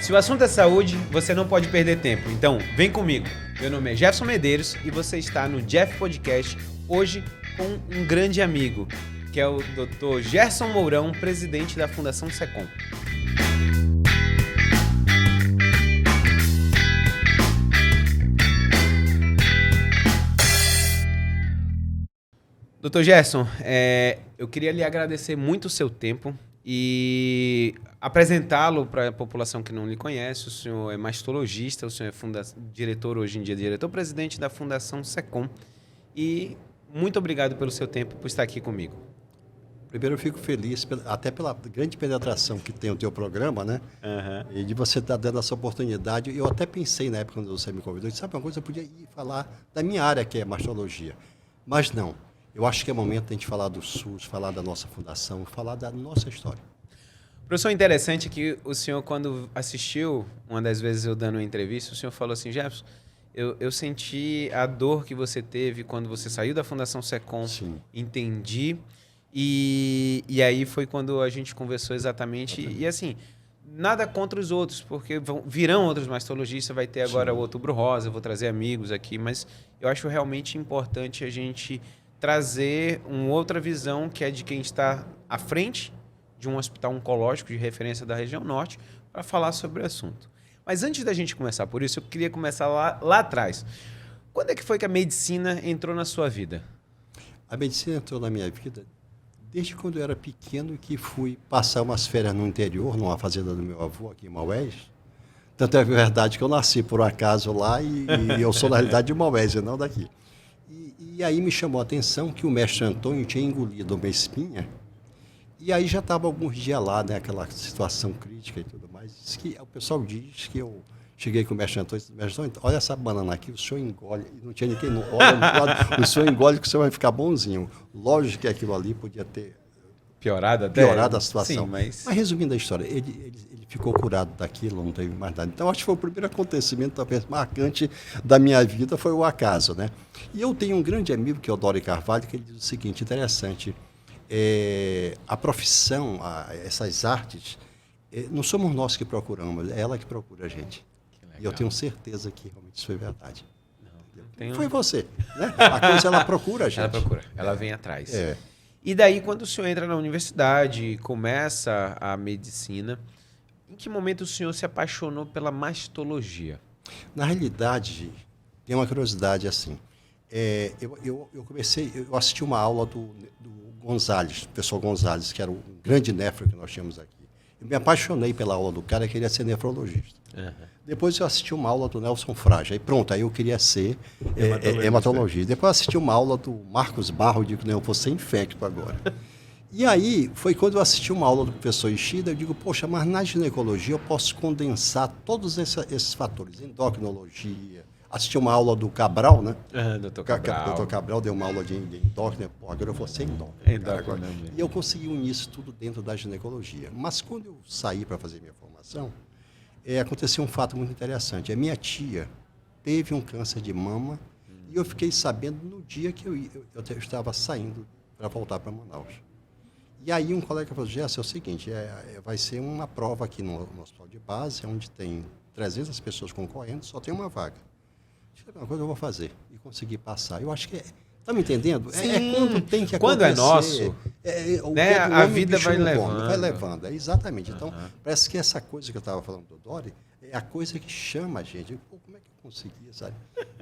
Se o assunto é saúde, você não pode perder tempo. Então, vem comigo. Meu nome é Jefferson Medeiros e você está no Jeff Podcast, hoje com um grande amigo, que é o Dr. Gerson Mourão, presidente da Fundação Secom. Dr. Gerson, eu queria lhe agradecer muito o seu tempo e apresentá-lo para a população que não lhe conhece. O senhor é mastologista, o senhor é diretor, hoje em dia, diretor-presidente da Fundação Secom. E muito obrigado pelo seu tempo, por estar aqui comigo. Primeiro, eu fico feliz, até pela grande penetração que tem o teu programa, né? E de você estar dando essa oportunidade. Eu até pensei, na época, quando você me convidou, sabe uma coisa, eu podia ir falar da minha área, que é mastologia. Mas não. Eu acho que é momento de a gente falar do SUS, falar da nossa fundação, falar da nossa história. Professor, interessante que o senhor, quando assistiu, uma das vezes eu dando uma entrevista, o senhor falou assim, Jefferson, eu senti a dor que você teve quando você saiu da Fundação Secom, Sim. Entendi, e aí foi quando a gente conversou exatamente, e assim, nada contra os outros, porque virão outros mastologistas, vai ter agora o Outubro Rosa, eu vou trazer amigos aqui, mas eu acho realmente importante a gente trazer uma outra visão, que é de quem está à frente de um hospital oncológico de referência da região norte, para falar sobre o assunto. Mas antes da gente começar por isso, eu queria começar lá atrás. Quando é que foi que a medicina entrou na sua vida? A medicina entrou na minha vida desde quando eu era pequeno, que fui passar umas férias no interior, numa fazenda do meu avô, aqui em Maués. Tanto é verdade que eu nasci por acaso lá e eu sou, na realidade, de Maués e não daqui. E aí me chamou a atenção que o mestre Antônio tinha engolido uma espinha e aí já estava alguns dias lá, né, aquela situação crítica e tudo mais. Diz que, o pessoal diz que eu cheguei com o mestre Antônio e disse, mestre Antônio, olha essa banana aqui, o senhor engole. E não tinha ninguém, olha, o senhor engole que o senhor vai ficar bonzinho. Lógico que aquilo ali podia ter piorado a situação. Sim, mas resumindo a história, ele ficou curado daquilo, não teve mais nada. Então, acho que foi o primeiro acontecimento, talvez, marcante da minha vida, foi o acaso, né? E eu tenho um grande amigo, que é o Dori Carvalho, que ele diz o seguinte, interessante, a profissão, essas artes, não somos nós que procuramos, é ela que procura a gente. E eu tenho certeza que realmente isso foi verdade. Foi você, né? A coisa, ela procura a gente. Ela procura, ela vem atrás. E daí, quando o senhor entra na universidade, começa a medicina, em que momento o senhor se apaixonou pela mastologia? Na realidade, tem uma curiosidade assim. Eu assisti uma aula do Gonzalez, o professor Gonzalez, que era o grande nefro que nós tínhamos aqui. Eu me apaixonei pela aula do cara, eu queria ser nefrologista. Depois eu assisti uma aula do Nelson Frage. Aí pronto, aí eu queria ser hematologista. Depois eu assisti uma aula do Marcos Barro, eu digo, não, eu vou ser infecto agora. E aí foi quando eu assisti uma aula do professor Ishida, eu digo, poxa, mas na ginecologia eu posso condensar todos esses fatores, endocrinologia. Assisti uma aula do Cabral, né? Doutor Cabral. Doutor Cabral deu uma aula de endócrino, pô, agora eu vou ser endócrino. E eu consegui unir isso tudo dentro da ginecologia. Mas quando eu saí para fazer minha formação, aconteceu um fato muito interessante. A minha tia teve um câncer de mama e eu fiquei sabendo no dia que eu estava saindo para voltar para Manaus. E aí um colega falou, Gerson, é o seguinte, vai ser uma prova aqui no hospital de base, onde tem 300 pessoas concorrendo, só tem uma vaga. Uma coisa eu vou fazer e conseguir passar. Eu acho que tá me entendendo? Quando tem que acontecer. Quando é nosso, né, a vida vai levando. Vai levando, exatamente. Então, parece que essa coisa que eu estava falando do Dori é a coisa que chama a gente. Pô, como é que eu consegui, sabe?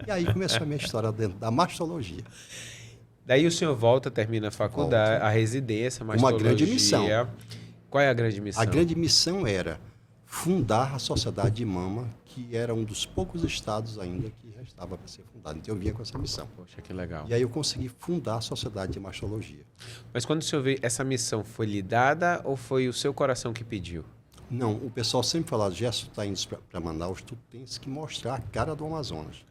E aí começou a minha história dentro da mastologia. Daí o senhor volta, termina a faculdade, a residência, mastologia. Uma grande missão. Qual é a grande missão? A grande missão era fundar a Sociedade de Mama, que era um dos poucos estados ainda que restava para ser fundado. Então eu vinha com essa missão. Poxa, que legal. E aí eu consegui fundar a Sociedade de Mastologia. Mas quando o senhor veio, essa missão foi lhe dada ou foi o seu coração que pediu? Não, o pessoal sempre fala, Gerson, está indo para Manaus, tu tens que mostrar a cara do Amazonas.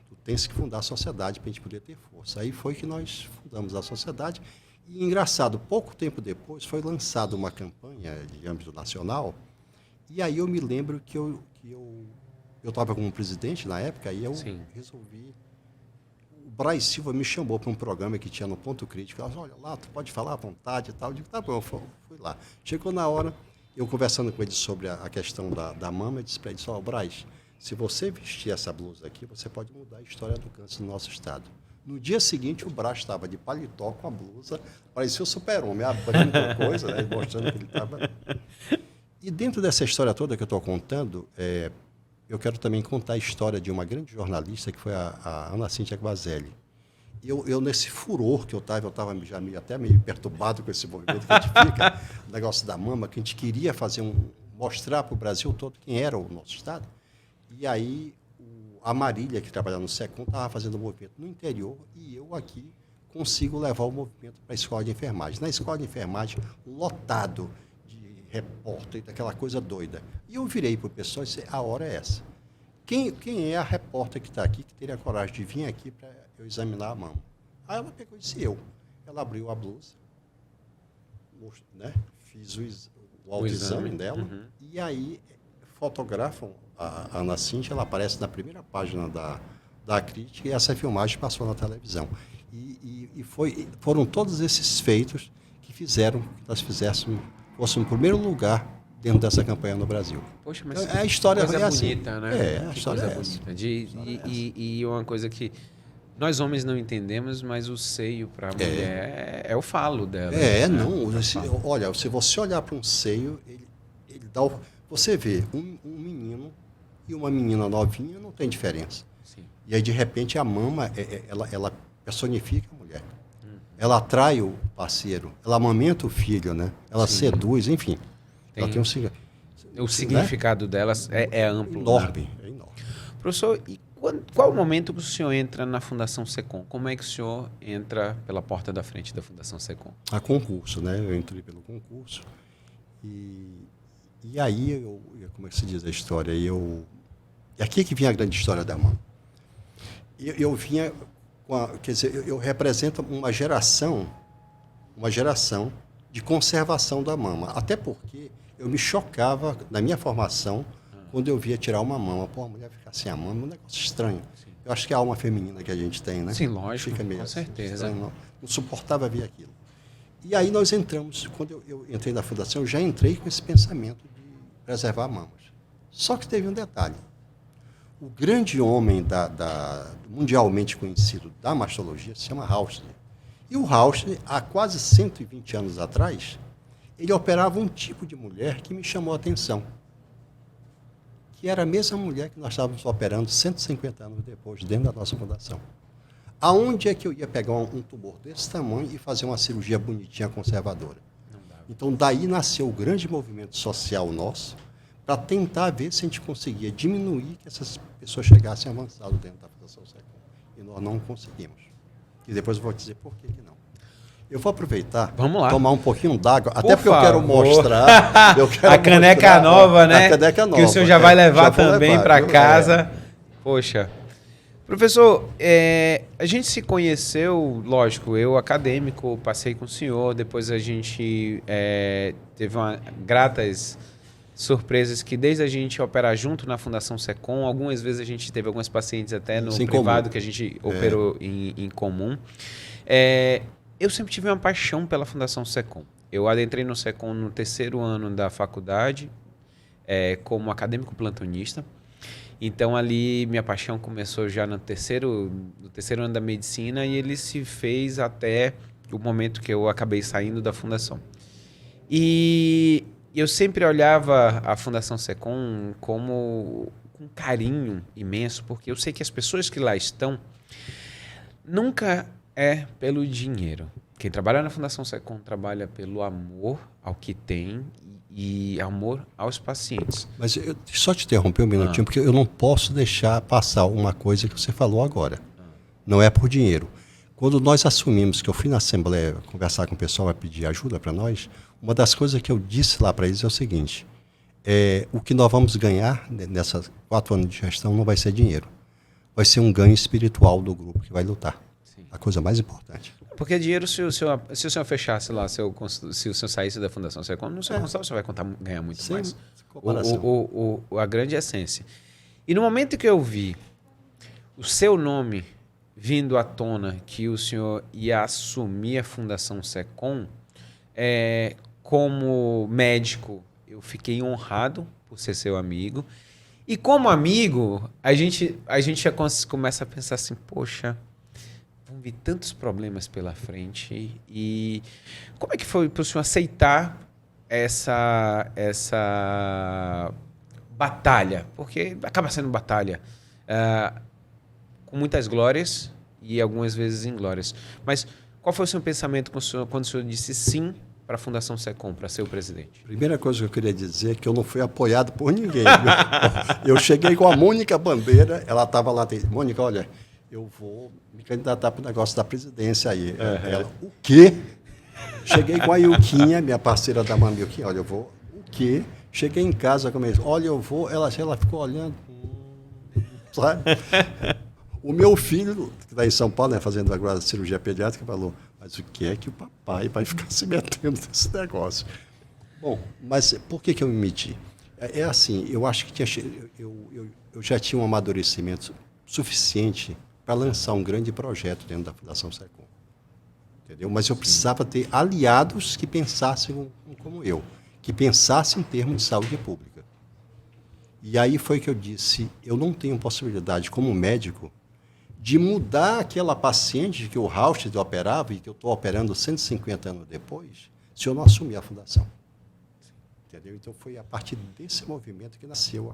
Tu tens que fundar a sociedade para a gente poder ter força. Aí foi que nós fundamos a sociedade. E engraçado, pouco tempo depois foi lançada uma campanha de âmbito nacional. E aí eu me lembro que eu estava como presidente na época e eu resolvi... O Braz Silva me chamou para um programa que tinha no Ponto Crítico. Ela falou, olha lá, tu pode falar à vontade e tal. Eu digo, tá bom, eu fui lá. Chegou na hora Eu conversando com ele sobre a questão da mama, eu disse para ele, ó, Braz, se você vestir essa blusa aqui, você pode mudar a história do câncer no nosso estado. No dia seguinte, o Braz estava de paletó com a blusa, parecia o super-homem, abrindo coisa, né, mostrando que ele estava... E dentro dessa história toda que eu estou contando, eu quero também contar a história de uma grande jornalista, que foi a Ana Cíntia Guazelli. Eu, nesse furor que eu estava já até meio perturbado com esse movimento que a gente fica, o negócio da mama, que a gente queria mostrar para o Brasil todo quem era o nosso estado. E aí, a Marília, que trabalhava no SECOM, estava fazendo um movimento no interior, e eu aqui consigo levar o movimento para a escola de enfermagem. Na escola de enfermagem, lotado de repórter, daquela coisa doida. E eu virei para o pessoal e disse, a hora é essa. Quem é a repórter que está aqui, que teria coragem de vir aqui para eu examinar a mama? Aí ela pegou e disse, eu. Ela abriu a blusa, né? Fiz o autoexame dela, e aí fotografam a Ana Cíntia, ela aparece na primeira página da crítica, e essa filmagem passou na televisão. E foram todos esses feitos que fizeram que nós fôssemos em primeiro lugar dentro dessa campanha no Brasil. Poxa, mas a história coisa é bonita, assim. né? A história coisa é essa. bonita. E uma coisa que nós homens não entendemos, mas o seio para a mulher é o falo dela. Olha, se você olhar para um seio, ele dá você vê um menino e uma menina novinha, não tem diferença. Sim. E aí, de repente, a mama, ela personifica a mulher. Ela atrai o parceiro, ela amamenta o filho, né? Ela seduz, enfim. Ela tem o significado delas é amplo. Enorme, né? É enorme. Professor, e qual o momento que o senhor entra na Fundação SECOM? Como é que o senhor entra pela porta da frente da Fundação SECOM? A concurso, né? Eu entrei pelo concurso. E aí, como é que se diz a história? E aqui é que vinha a grande história da mama. Eu vinha, quer dizer, eu represento uma geração de conservação da mama. Até porque eu me chocava, na minha formação, quando eu via tirar uma mama. Pô, a mulher ficar sem a mama é um negócio estranho. Sim. Eu acho que é a alma feminina que a gente tem, né? Sim, lógico, fica meio com certeza. Estranho, não suportava ver aquilo. E aí nós entramos, quando eu entrei na fundação, eu já entrei com esse pensamento de preservar mamas. Só que teve um detalhe. O grande homem mundialmente conhecido da mastologia se chama Haussler. E o Haussler, há quase 120 anos atrás, ele operava um tipo de mulher que me chamou a atenção. Que era a mesma mulher que nós estávamos operando 150 anos depois, dentro da nossa fundação. Aonde é que eu ia pegar um tumor desse tamanho e fazer uma cirurgia bonitinha, conservadora? Então, daí nasceu o grande movimento social nosso, para tentar ver se a gente conseguia diminuir que essas pessoas chegassem avançado dentro da Fundação SECOM. E nós não conseguimos. E depois eu vou dizer por que não. Eu vou aproveitar, tomar um pouquinho d'água, até porque eu quero mostrar. A caneca nova, né? A caneca nova. Que o senhor já vai levar também para casa. Poxa. Professor, a gente se conheceu, lógico, eu acadêmico, passei com o senhor, depois a gente teve gratas surpresas que desde a gente operar junto na Fundação SECOM, algumas vezes a gente teve alguns pacientes até no privado que a gente operou em comum. Eu sempre tive uma paixão pela Fundação SECOM. Eu adentrei no SECOM no 3º ano da faculdade, como acadêmico plantonista. Então, ali, minha paixão começou já no terceiro ano da medicina e ele se fez até o momento que eu acabei saindo da Fundação. E eu sempre olhava a Fundação SECOM com um carinho imenso, porque eu sei que as pessoas que lá estão nunca é pelo dinheiro. Quem trabalha na Fundação SECOM trabalha pelo amor ao que tem e amor aos pacientes. Mas só te interromper um minutinho, porque eu não posso deixar passar uma coisa que você falou agora. Não é por dinheiro. Quando nós assumimos que eu fui na Assembleia conversar com o pessoal, a pedir ajuda para nós, uma das coisas que eu disse lá para eles é o seguinte, o que nós vamos ganhar nessas 4 anos de gestão não vai ser dinheiro. Vai ser um ganho espiritual do grupo que vai lutar. Sim. A coisa mais importante. Porque dinheiro, se o senhor fechasse lá, se o senhor saísse da Fundação SECOM, no seu consultório você vai ganhar muito mais. A grande essência. E no momento que eu vi o seu nome vindo à tona, que o senhor ia assumir a Fundação SECOM, como médico, Eu fiquei honrado por ser seu amigo. E como amigo, a gente já começa a pensar assim, poxa, vão vir tantos problemas pela frente. E como é que foi para o senhor aceitar essa batalha? Porque acaba sendo batalha. Com muitas glórias e algumas vezes inglórias. Mas qual foi o seu pensamento quando o senhor disse sim para a Fundação SECOM, para ser o presidente? Primeira coisa que eu queria dizer é que eu não fui apoiado por ninguém. Eu cheguei com a Mônica Bandeira, ela estava lá, Mônica, olha, eu vou me candidatar para o negócio da presidência aí. Ela, o quê? Cheguei com a Ilquinha, minha parceira da Mamilquinha, olha, eu vou, o quê? Cheguei em casa, comecei, olha, eu vou, ela ficou olhando, sabe? O meu filho, que está em São Paulo, né, fazendo agora cirurgia pediátrica, falou, mas o que é que o papai vai ficar se metendo nesse negócio? Bom, mas por que eu me meti? É assim, eu acho que eu já tinha um amadurecimento suficiente para lançar um grande projeto dentro da Fundação SECOM. Entendeu? Mas eu precisava ter aliados que pensassem como eu, que pensassem em termos de saúde pública. E aí foi que eu disse, eu não tenho possibilidade, como médico, de mudar aquela paciente que o Rauschenberg operava e que eu estou operando 150 anos depois, se eu não assumir a fundação. Entendeu? Então, foi a partir desse movimento que nasceu.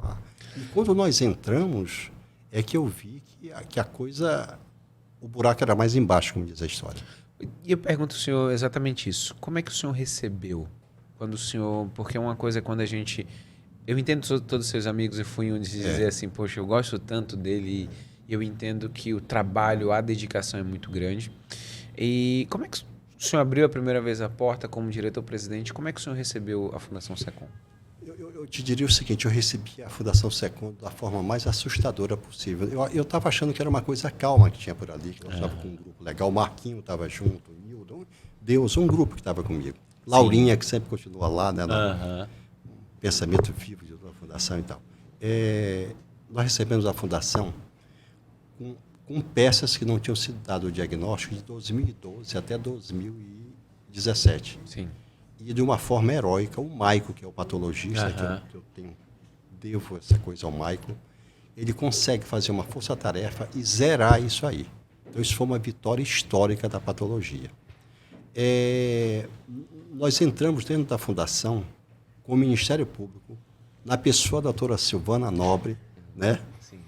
E quando nós entramos, é que eu vi que a coisa, o buraco era mais embaixo, como diz a história. E eu pergunto ao senhor exatamente isso. Como é que o senhor recebeu? Quando o senhor... Porque uma coisa é quando a gente... Eu entendo todos os seus amigos e fui um de dizer assim, poxa, eu gosto tanto dele... Eu entendo que o trabalho, a dedicação é muito grande. E como é que o senhor abriu a primeira vez a porta como diretor-presidente? Como é que o senhor recebeu a Fundação SECOM? Eu te diria o seguinte, eu recebi a Fundação SECOM da forma mais assustadora possível. Eu estava achando que era uma coisa calma que tinha por ali, que nós estávamos com um grupo legal. O Marquinho estava junto, o Nildo, Deus, um grupo que estava comigo. Laurinha, que sempre continua lá, né, no pensamento vivo de uma fundação e tal. Nós recebemos a fundação com peças que não tinham sido dado o diagnóstico de 2012 até 2017. Sim. E de uma forma heróica, o Maico, que é o patologista, que eu devo essa coisa ao Maico, ele consegue fazer uma força-tarefa e zerar isso aí. Então, isso foi uma vitória histórica da patologia. Nós entramos dentro da fundação com o Ministério Público, na pessoa da doutora Silvana Nobre, né? Sim.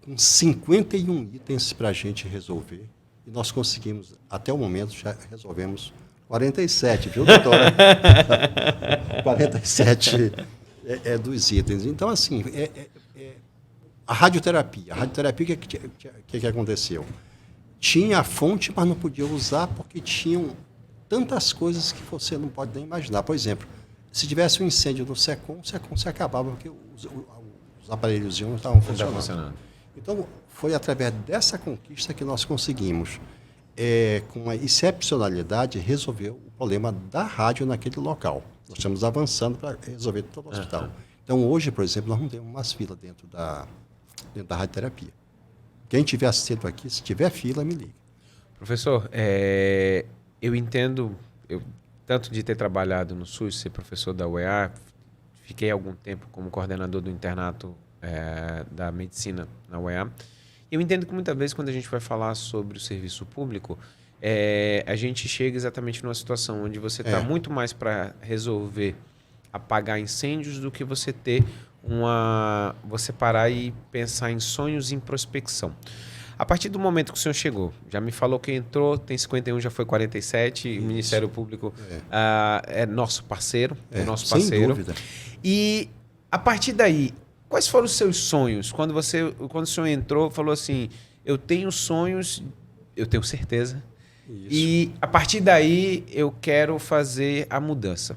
Com 51 itens para a gente resolver. E nós conseguimos, até o momento, já resolvemos 47, viu, doutora? 47 dos itens. Então, assim, a radioterapia. A radioterapia, o que aconteceu? Tinha a fonte, mas não podia usar porque tinham tantas coisas que você não pode nem imaginar. Por exemplo, se tivesse um incêndio no SECOM, o SECOM se acabava porque os aparelhos não estavam funcionando. Então, foi através dessa conquista que nós conseguimos, com uma excepcionalidade, resolver o problema da rádio naquele local. Nós estamos avançando para resolver todo o hospital. Então, hoje, por exemplo, nós não temos mais fila dentro da radioterapia. Quem estiver assistindo aqui, se tiver fila, me liga. Professor, eu entendo, tanto de ter trabalhado no SUS, ser professor da UEA, fiquei algum tempo como coordenador do internato da medicina na UEA. Eu entendo que muitas vezes quando a gente vai falar sobre o serviço público, a gente chega exatamente numa situação onde você está muito mais para resolver apagar incêndios do que você ter você parar e pensar em sonhos e em prospecção. A partir do momento que o senhor chegou, já me falou que entrou, tem 51, já foi 47, isso. O Ministério Público é nosso parceiro, nosso parceiro. Sem dúvida. E a partir daí, quais foram os seus sonhos? Quando o senhor entrou, falou assim, eu tenho sonhos, eu tenho certeza, e a partir daí eu quero fazer a mudança.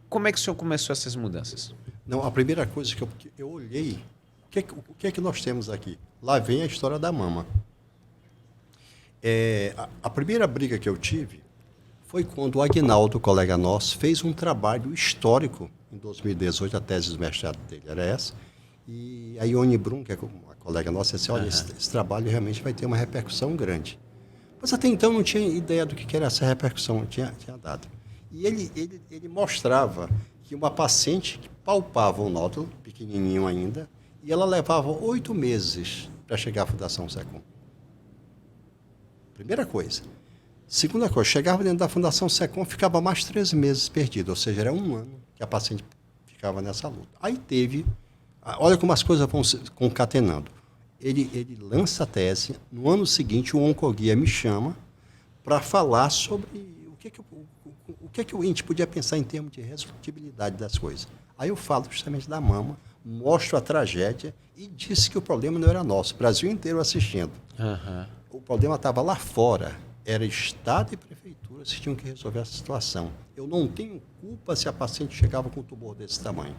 Como é que o senhor começou essas mudanças? Não, a primeira coisa que eu olhei, o que é que nós temos aqui? Lá vem a história da mama. A primeira briga que eu tive foi quando o Aguinaldo, colega nosso, fez um trabalho histórico em 2018, a tese do mestrado dele era essa, e a Ione Brum, que é uma colega nossa, disse, olha, esse trabalho realmente vai ter uma repercussão grande. Mas até então não tinha ideia do que era essa repercussão, tinha dado. E ele mostrava que uma paciente que palpava um nódulo, pequenininho ainda, e ela levava 8 meses para chegar à Fundação SECOM. Primeira coisa. Segunda coisa, chegava dentro da Fundação SECOM, ficava mais 13 meses perdido, ou seja, era 1 ano que a paciente ficava nessa luta. Aí teve, olha como as coisas vão se concatenando. Ele lança a tese, no ano seguinte o oncoguia me chama para falar sobre o que a gente podia pensar em termos de resolutibilidade das coisas. Aí eu falo justamente da mama, mostro a tragédia e disse que o problema não era nosso, o Brasil inteiro assistindo. Uhum. O problema estava lá fora, era Estado e Prefeitura que tinham que resolver essa situação. Eu não tenho culpa se a paciente chegava com um tumor desse tamanho.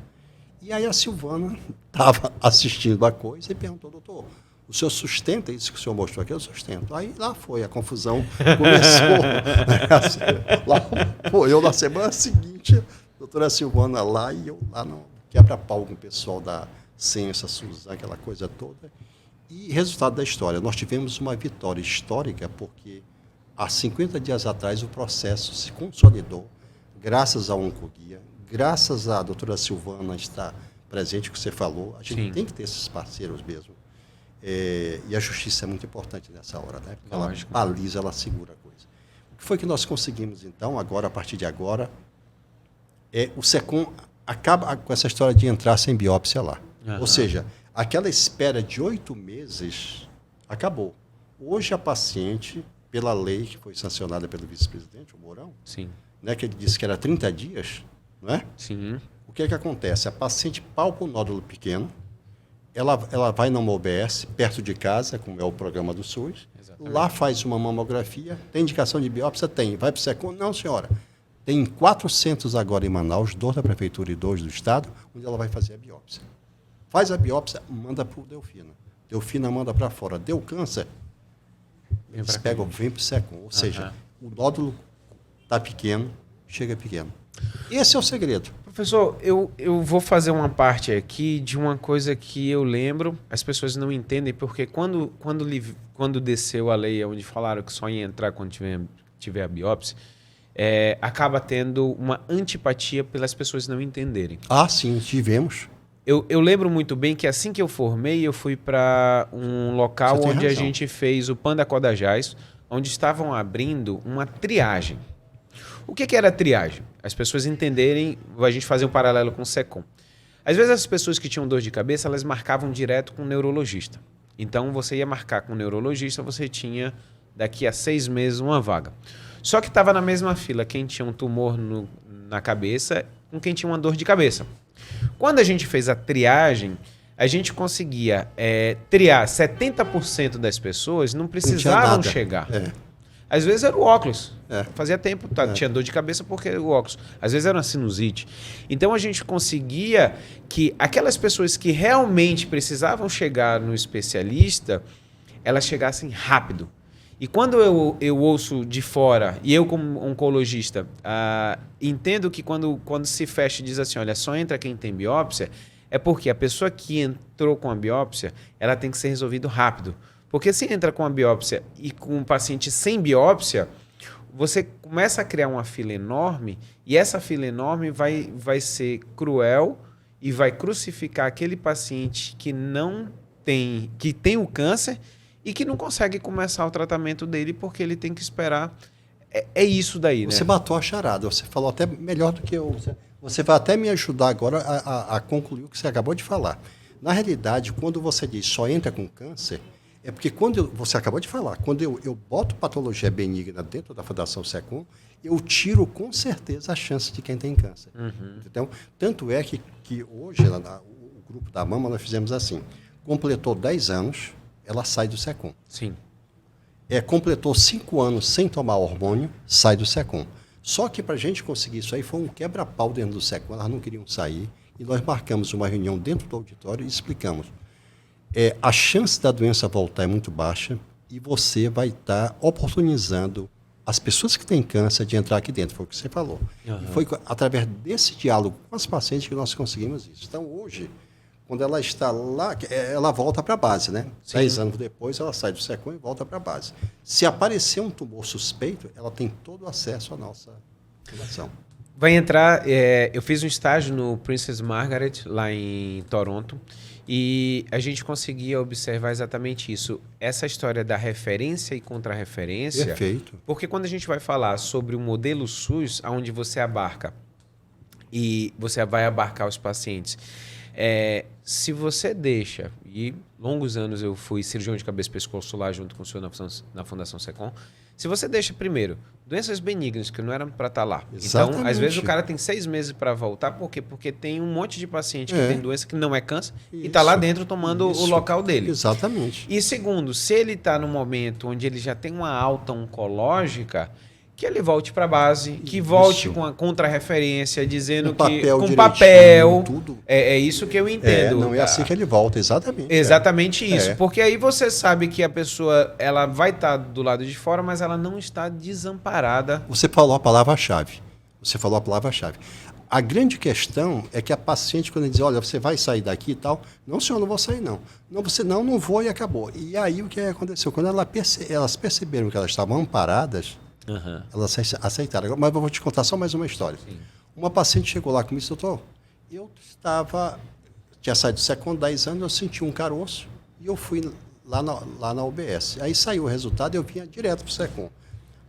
E aí a Silvana estava assistindo a coisa e perguntou, doutor, o senhor sustenta isso que o senhor mostrou aqui? Eu sustento. Aí lá foi, a confusão começou. Lá foi eu na semana seguinte, a doutora Silvana lá e eu lá no quebra-pau com o pessoal da ciência, Suzana, aquela coisa toda. E resultado da história, nós tivemos uma vitória histórica porque há 50 dias atrás o processo se consolidou, graças ao oncoguia, graças à doutora Silvana estar presente, que você falou, a gente tem que ter esses parceiros mesmo. E a justiça é muito importante nessa hora, né? Porque ela baliza, ela segura a coisa. O que foi que nós conseguimos, então, agora, a partir de agora, o SECOM acaba com essa história de entrar sem biópsia lá. Uhum. Ou seja, aquela espera de 8 meses acabou. Hoje a paciente, pela lei que foi sancionada pelo vice-presidente, o Mourão, né, que ele disse que era 30 dias, não é? Sim. O que é que acontece? A paciente palpa um nódulo pequeno, ela vai numa OBS, perto de casa, como é o programa do SUS, lá faz uma mamografia, tem indicação de biópsia? Tem. Vai para o SECOM? Não, senhora. Tem 4 centros agora em Manaus, 2 da Prefeitura e 2 do Estado, onde ela vai fazer a biópsia. Faz a biópsia, manda para o Delfina. Delfina manda para fora. Deu câncer, eles pegam, vem para o SECOM. Ou seja, o nódulo está pequeno, chega pequeno. Esse é o segredo. Professor, eu vou fazer uma parte aqui de uma coisa que eu lembro, as pessoas não entendem, porque quando desceu a lei onde falaram que só ia entrar quando tiver a biópsia, acaba tendo uma antipatia pelas pessoas não entenderem. Ah, sim, tivemos. Eu lembro muito bem que assim que eu formei, eu fui para um local onde a gente fez o Panda Codajás, onde estavam abrindo uma triagem. O que era triagem? As pessoas entenderem, a gente fazer um paralelo com o SECOM. Às vezes as pessoas que tinham dor de cabeça, elas marcavam direto com o neurologista. Então você ia marcar com o neurologista, você tinha daqui a 6 meses uma vaga. Só que estava na mesma fila quem tinha um tumor na cabeça com quem tinha uma dor de cabeça. Quando a gente fez a triagem, a gente conseguia triar 70% das pessoas, não precisavam chegar. Às vezes era o óculos. Fazia tempo, tinha dor de cabeça porque era o óculos. Às vezes era uma sinusite. Então a gente conseguia que aquelas pessoas que realmente precisavam chegar no especialista, elas chegassem rápido. E quando eu ouço de fora, e eu como oncologista, entendo que quando se fecha e diz assim, olha, só entra quem tem biópsia, é porque a pessoa que entrou com a biópsia, ela tem que ser resolvida rápido. Porque se entra com a biópsia e com um paciente sem biópsia, você começa a criar uma fila enorme e essa fila enorme vai ser cruel e vai crucificar aquele paciente que tem o câncer e que não consegue começar o tratamento dele porque ele tem que esperar. É isso daí, né? Você matou a charada, você falou até melhor do que eu. Você vai até me ajudar agora a concluir o que você acabou de falar. Na realidade, quando você diz só entra com câncer, é porque você acabou de falar, quando eu boto patologia benigna dentro da Fundação SECOM, eu tiro com certeza a chance de quem tem câncer. Uhum. Então, tanto é que hoje, o grupo da mama, nós fizemos assim, completou 10 anos, ela sai do SECOM. Sim. Completou 5 anos sem tomar hormônio, sai do SECOM. Só que para a gente conseguir isso aí foi um quebra-pau dentro do SECOM, elas não queriam sair, e nós marcamos uma reunião dentro do auditório e explicamos. A chance da doença voltar é muito baixa e você vai estar oportunizando as pessoas que têm câncer de entrar aqui dentro, foi o que você falou. Uhum. E foi através desse diálogo com as pacientes que nós conseguimos isso. Então, hoje, quando ela está lá, ela volta para a base, né? Sim. 10 anos depois, ela sai do SECOM e volta para a base. Se aparecer um tumor suspeito, ela tem todo o acesso à nossa fundação. Vai entrar. Eu fiz um estágio no Princess Margaret, lá em Toronto, e a gente conseguia observar exatamente isso. Essa história da referência e contra-referência. Perfeito. Porque quando a gente vai falar sobre o modelo SUS, onde você abarca e você vai abarcar os pacientes. Se você deixa, e longos anos eu fui cirurgião de cabeça e pescoço lá junto com o senhor na Fundação Secom, se você deixa primeiro doenças benignas que não eram para estar lá. Exatamente. Então, às vezes o cara tem 6 meses para voltar, por quê? Porque tem um monte de paciente que tem doença que não é câncer e está lá dentro tomando o local dele. Exatamente. E segundo, se ele está no momento onde ele já tem uma alta oncológica, que ele volte para a base, que volte com a contra-referência, dizendo com papel. Tudo. É isso que eu entendo. Não é assim que ele volta, exatamente. Exatamente isso. Porque aí você sabe que a pessoa ela vai estar do lado de fora, mas ela não está desamparada. Você falou a palavra-chave. A grande questão é que a paciente, quando diz, olha, você vai sair daqui e tal, não, senhor, não vou sair, não. Não, você não vou e acabou. E aí o que aconteceu? Quando elas perceberam que elas estavam amparadas, elas aceitaram. Mas eu vou te contar só mais uma história. Sim. Uma paciente chegou lá comigo e disse, doutor, tinha saído do SECOM 10 anos, eu senti um caroço e eu fui lá na UBS. Aí saiu o resultado e eu vinha direto para o SECOM.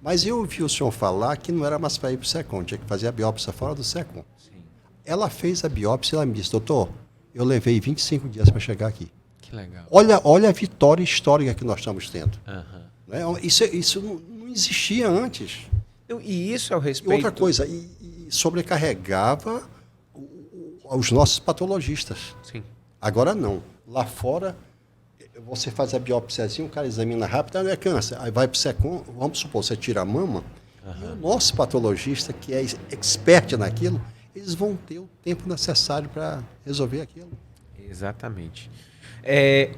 Mas eu ouvi o senhor falar que não era mais para ir para o SECOM, tinha que fazer a biópsia fora do SECOM. Sim. Ela fez a biópsia e ela me disse, doutor, eu levei 25 dias para chegar aqui. Que legal. Olha a vitória histórica que nós estamos tendo. Né? Isso não existia antes. E isso é o respeito. E outra coisa, e sobrecarregava os nossos patologistas. Sim. Agora não. Lá fora, você faz a biópsiazinha, o cara examina rápido, não é câncer. Aí vai para o SECOM, vamos supor, você tira a mama, e o nosso patologista, que é expert naquilo, eles vão ter o tempo necessário para resolver aquilo. Exatamente.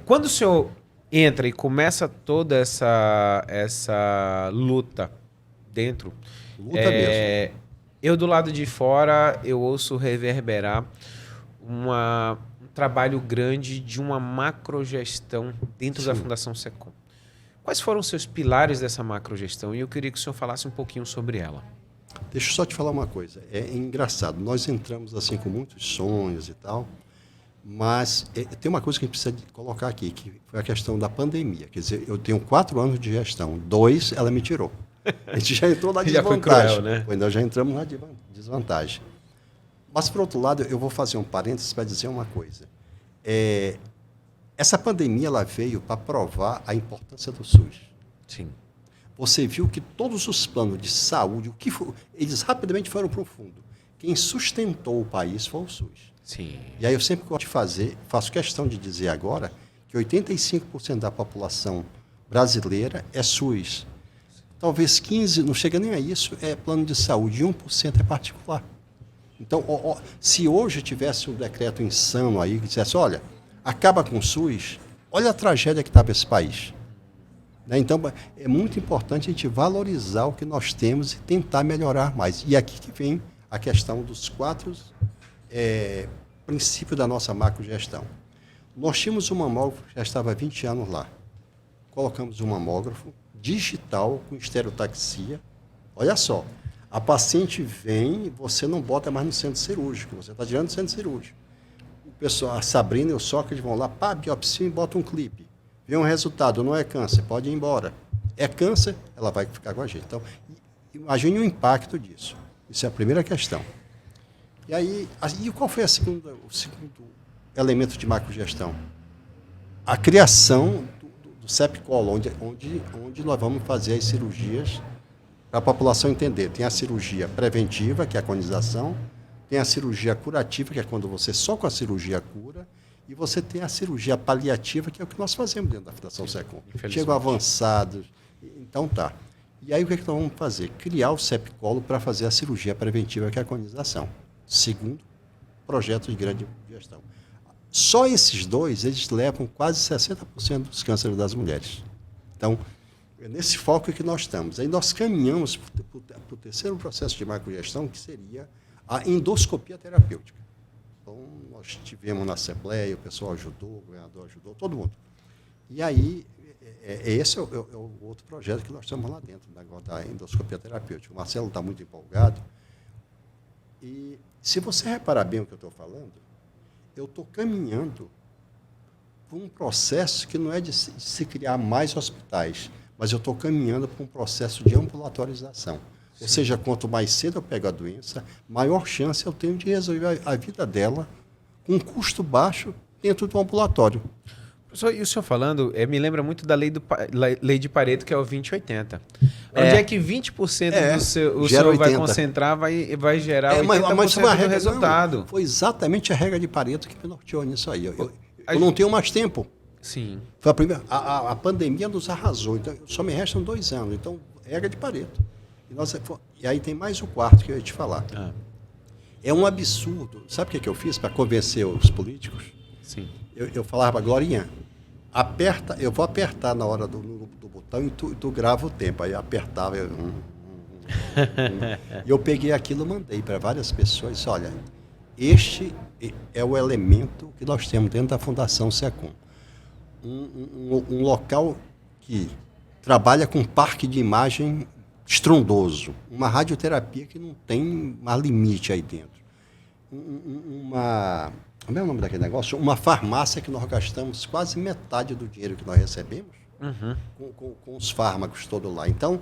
Quando o senhor entra e começa toda essa luta dentro, Mesmo. eu do lado de fora, eu ouço reverberar um trabalho grande de uma macrogestão dentro da Fundação Secom. Quais foram os seus pilares dessa macrogestão? E eu queria que o senhor falasse um pouquinho sobre ela. Deixa eu só te falar uma coisa. É engraçado. Nós entramos assim com muitos sonhos e tal, mas tem uma coisa que a gente precisa colocar aqui, que foi a questão da pandemia. Quer dizer, eu tenho 4 anos de gestão, 2 ela me tirou. A gente já entrou na desvantagem. Já foi cruel, né? Nós já entramos na desvantagem. Mas, por outro lado, eu vou fazer um parênteses para dizer uma coisa. Essa pandemia ela veio para provar a importância do SUS. Sim. Você viu que todos os planos de saúde, eles rapidamente foram para o fundo. Quem sustentou o país foi o SUS. Sim. E aí eu sempre gosto de faço questão de dizer agora que 85% da população brasileira é SUS. Talvez 15%, não chega nem a isso, é plano de saúde, e 1% é particular. Então, se hoje tivesse um decreto insano aí que dissesse, olha, acaba com o SUS, olha a tragédia que estava esse país. Né? Então, é muito importante a gente valorizar o que nós temos e tentar melhorar mais. E aqui que vem a questão dos 4 princípios da nossa macrogestão. Nós tínhamos um mamógrafo que já estava há 20 anos lá. Colocamos um mamógrafo digital com estereotaxia. Olha só, a paciente vem e você não bota mais no centro cirúrgico, você está tirando do centro cirúrgico. O pessoal, a Sabrina e o Sócrates vão lá, biopsia e bota um clipe. Vê um resultado, não é câncer, pode ir embora. É câncer, ela vai ficar com a gente. Então, imagine o impacto disso. Isso é a primeira questão. E aí, qual foi o segundo elemento de macrogestão? A criação do CEPCOL, onde nós vamos fazer as cirurgias para a população entender. Tem a cirurgia preventiva, que é a conização, tem a cirurgia curativa, que é quando você só com a cirurgia cura, e você tem a cirurgia paliativa, que é o que nós fazemos dentro da Fundação Secom. Chegam avançados, então tá. E aí o que nós vamos fazer? Criar o CEPCOL para fazer a cirurgia preventiva, que é a conização. Segundo, projeto de grande gestão. Só esses 2, eles levam quase 60% dos cânceres das mulheres. Então, é nesse foco que nós estamos. Aí nós caminhamos para o terceiro processo de macrogestão, que seria a endoscopia terapêutica. Então, nós tivemos na Assembleia, o pessoal ajudou, o governador ajudou, todo mundo. E aí, esse é o outro projeto que nós estamos lá dentro, da endoscopia terapêutica. O Marcelo está muito empolgado. E se você reparar bem o que eu estou falando, eu estou caminhando por um processo que não é de se criar mais hospitais, mas eu estou caminhando para um processo de ambulatorização. Sim. Ou seja, quanto mais cedo eu pego a doença, maior chance eu tenho de resolver a vida dela com um custo baixo dentro do ambulatório. Professor, e o senhor falando, me lembra muito da lei de Pareto, que é o 20-80. Onde é que 20% do seu, o senhor 80. Vai concentrar, vai gerar 80% do resultado. Não, foi exatamente a regra de Pareto que me norteou nisso aí. Eu não tenho mais tempo. Sim. Foi a pandemia nos arrasou, então só me restam 2 anos. Então, regra de Pareto. E aí tem mais o quarto que eu ia te falar. É um absurdo. Sabe o que eu fiz para convencer os políticos? Sim. Eu falava para a Glorinha, aperta, eu vou apertar na hora do botão e tu grava o tempo. Aí eu apertava. E eu peguei aquilo e mandei para várias pessoas. Olha, este é o elemento que nós temos dentro da Fundação SECOM. Um local que trabalha com parque de imagem estrondoso, uma radioterapia que não tem mais limite aí dentro. Como é o nome daquele negócio? Uma farmácia que nós gastamos quase metade do dinheiro que nós recebemos com os fármacos todos lá. Então,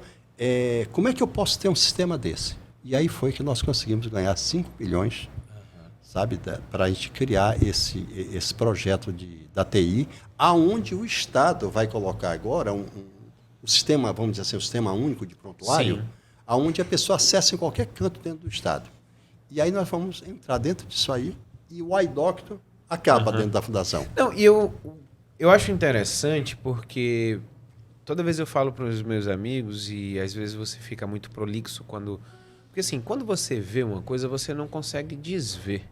como é que eu posso ter um sistema desse? E aí foi que nós conseguimos ganhar 5 bilhões, sabe, para a gente criar esse projeto da TI, aonde o Estado vai colocar agora um sistema, vamos dizer assim, um sistema único de prontuário, aonde a pessoa acessa em qualquer canto dentro do Estado. E aí nós vamos entrar dentro disso aí e o iDoctor acaba dentro da fundação. Não, e eu acho interessante porque toda vez eu falo para os meus amigos e às vezes você fica muito prolixo quando... Porque assim, quando você vê uma coisa, você não consegue desver.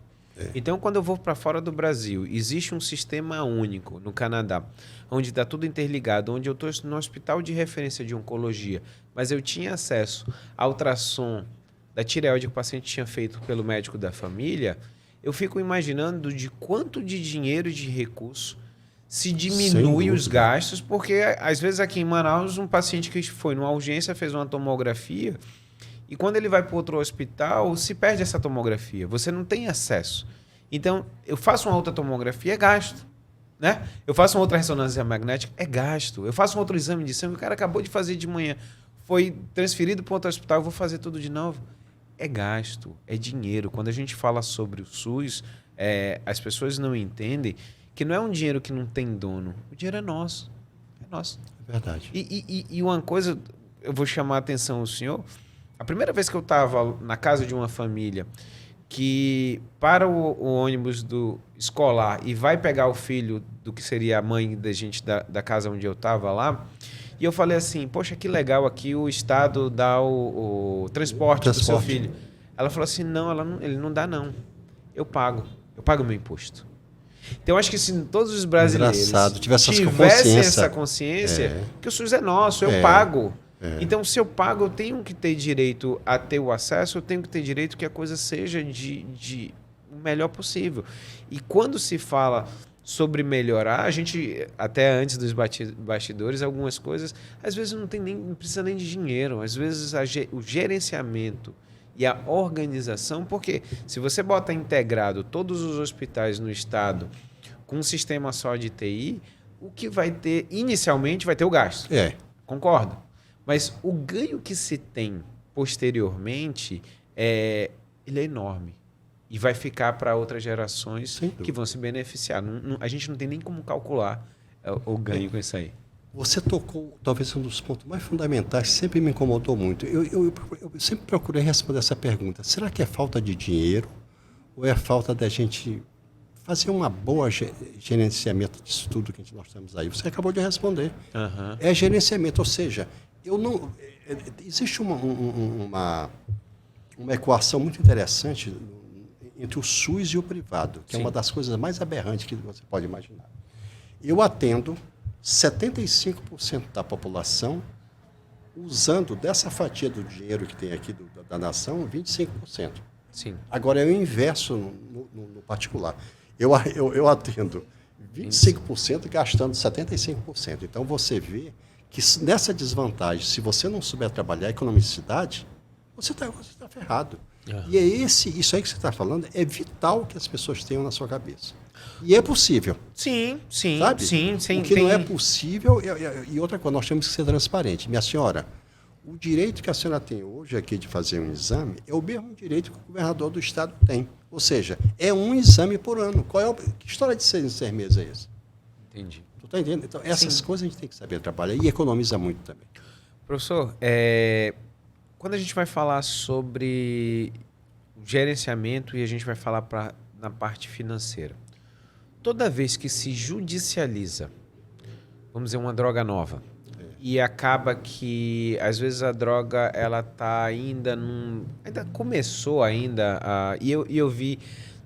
Então, quando eu vou para fora do Brasil, existe um sistema único no Canadá, onde está tudo interligado, onde eu estou no hospital de referência de oncologia, mas eu tinha acesso ao ultrassom da tireoide que o paciente tinha feito pelo médico da família, eu fico imaginando de quanto de dinheiro e de recurso se diminui os gastos, porque às vezes aqui em Manaus, um paciente que foi numa urgência, fez uma tomografia, e quando ele vai para outro hospital, se perde essa tomografia. Você não tem acesso. Então, eu faço uma outra tomografia, é gasto. Né? Eu faço uma outra ressonância magnética, é gasto. Eu faço um outro exame de sangue, o cara acabou de fazer de manhã, foi transferido para outro hospital, eu vou fazer tudo de novo. É gasto, é dinheiro. Quando a gente fala sobre o SUS, as pessoas não entendem que não é um dinheiro que não tem dono. O dinheiro é nosso. É nosso. É verdade. E uma coisa, eu vou chamar a atenção ao senhor... A primeira vez que eu estava na casa de uma família que para o ônibus do escolar e vai pegar o filho do que seria a mãe da gente da casa onde eu estava lá, e eu falei assim, poxa, que legal aqui o Estado dá o transporte do seu filho. Ela falou assim, não, ele não dá não, eu pago meu imposto. Então, eu acho que se todos os brasileiros tivessem essa consciência que o SUS é nosso, eu pago. Então, se eu pago, eu tenho que ter direito a ter o acesso, eu tenho que ter direito que a coisa seja de o melhor possível. E quando se fala sobre melhorar, a gente, até antes dos bastidores, algumas coisas, às vezes não precisa nem de dinheiro, às vezes o gerenciamento e a organização, porque se você bota integrado todos os hospitais no estado com um sistema só de TI, o que vai ter, inicialmente, vai ter o gasto. Concordo? Mas o ganho que se tem posteriormente, ele é enorme. E vai ficar para outras gerações que vão se beneficiar. A gente não tem nem como calcular o ganho com isso aí. Você tocou, talvez, um dos pontos mais fundamentais, que sempre me incomodou muito. Eu sempre procurei responder essa pergunta. Será que é falta de dinheiro ou é falta da gente fazer uma boa gerenciamento disso tudo que nós temos aí? Você acabou de responder. É gerenciamento, ou seja... existe uma equação muito interessante entre o SUS e o privado, que é uma das coisas mais aberrantes que você pode imaginar. Eu atendo 75% da população usando dessa fatia do dinheiro que tem aqui da nação, 25%. Sim. Agora, eu inverso no particular. Eu atendo 25% gastando 75%. Então, você vê que nessa desvantagem, se você não souber trabalhar a economicidade, você está ferrado. E é isso aí que você está falando, é vital que as pessoas tenham na sua cabeça. E é possível. Sim, Sabe? sim. O que não é possível, e outra coisa, nós temos que ser transparentes. Minha senhora, o direito que a senhora tem hoje aqui de fazer um exame é o mesmo direito que o governador do estado tem. Ou seja, é um exame por ano. Que história de 6 meses é essa? Entendi. Tu está entendendo? Então, essas coisas a gente tem que saber trabalhar e economiza muito também. Professor, quando a gente vai falar sobre gerenciamento e a gente vai falar na parte financeira, toda vez que se judicializa, vamos dizer, uma droga nova, e acaba que, às vezes, a droga ela tá ainda começou ainda, e eu vi,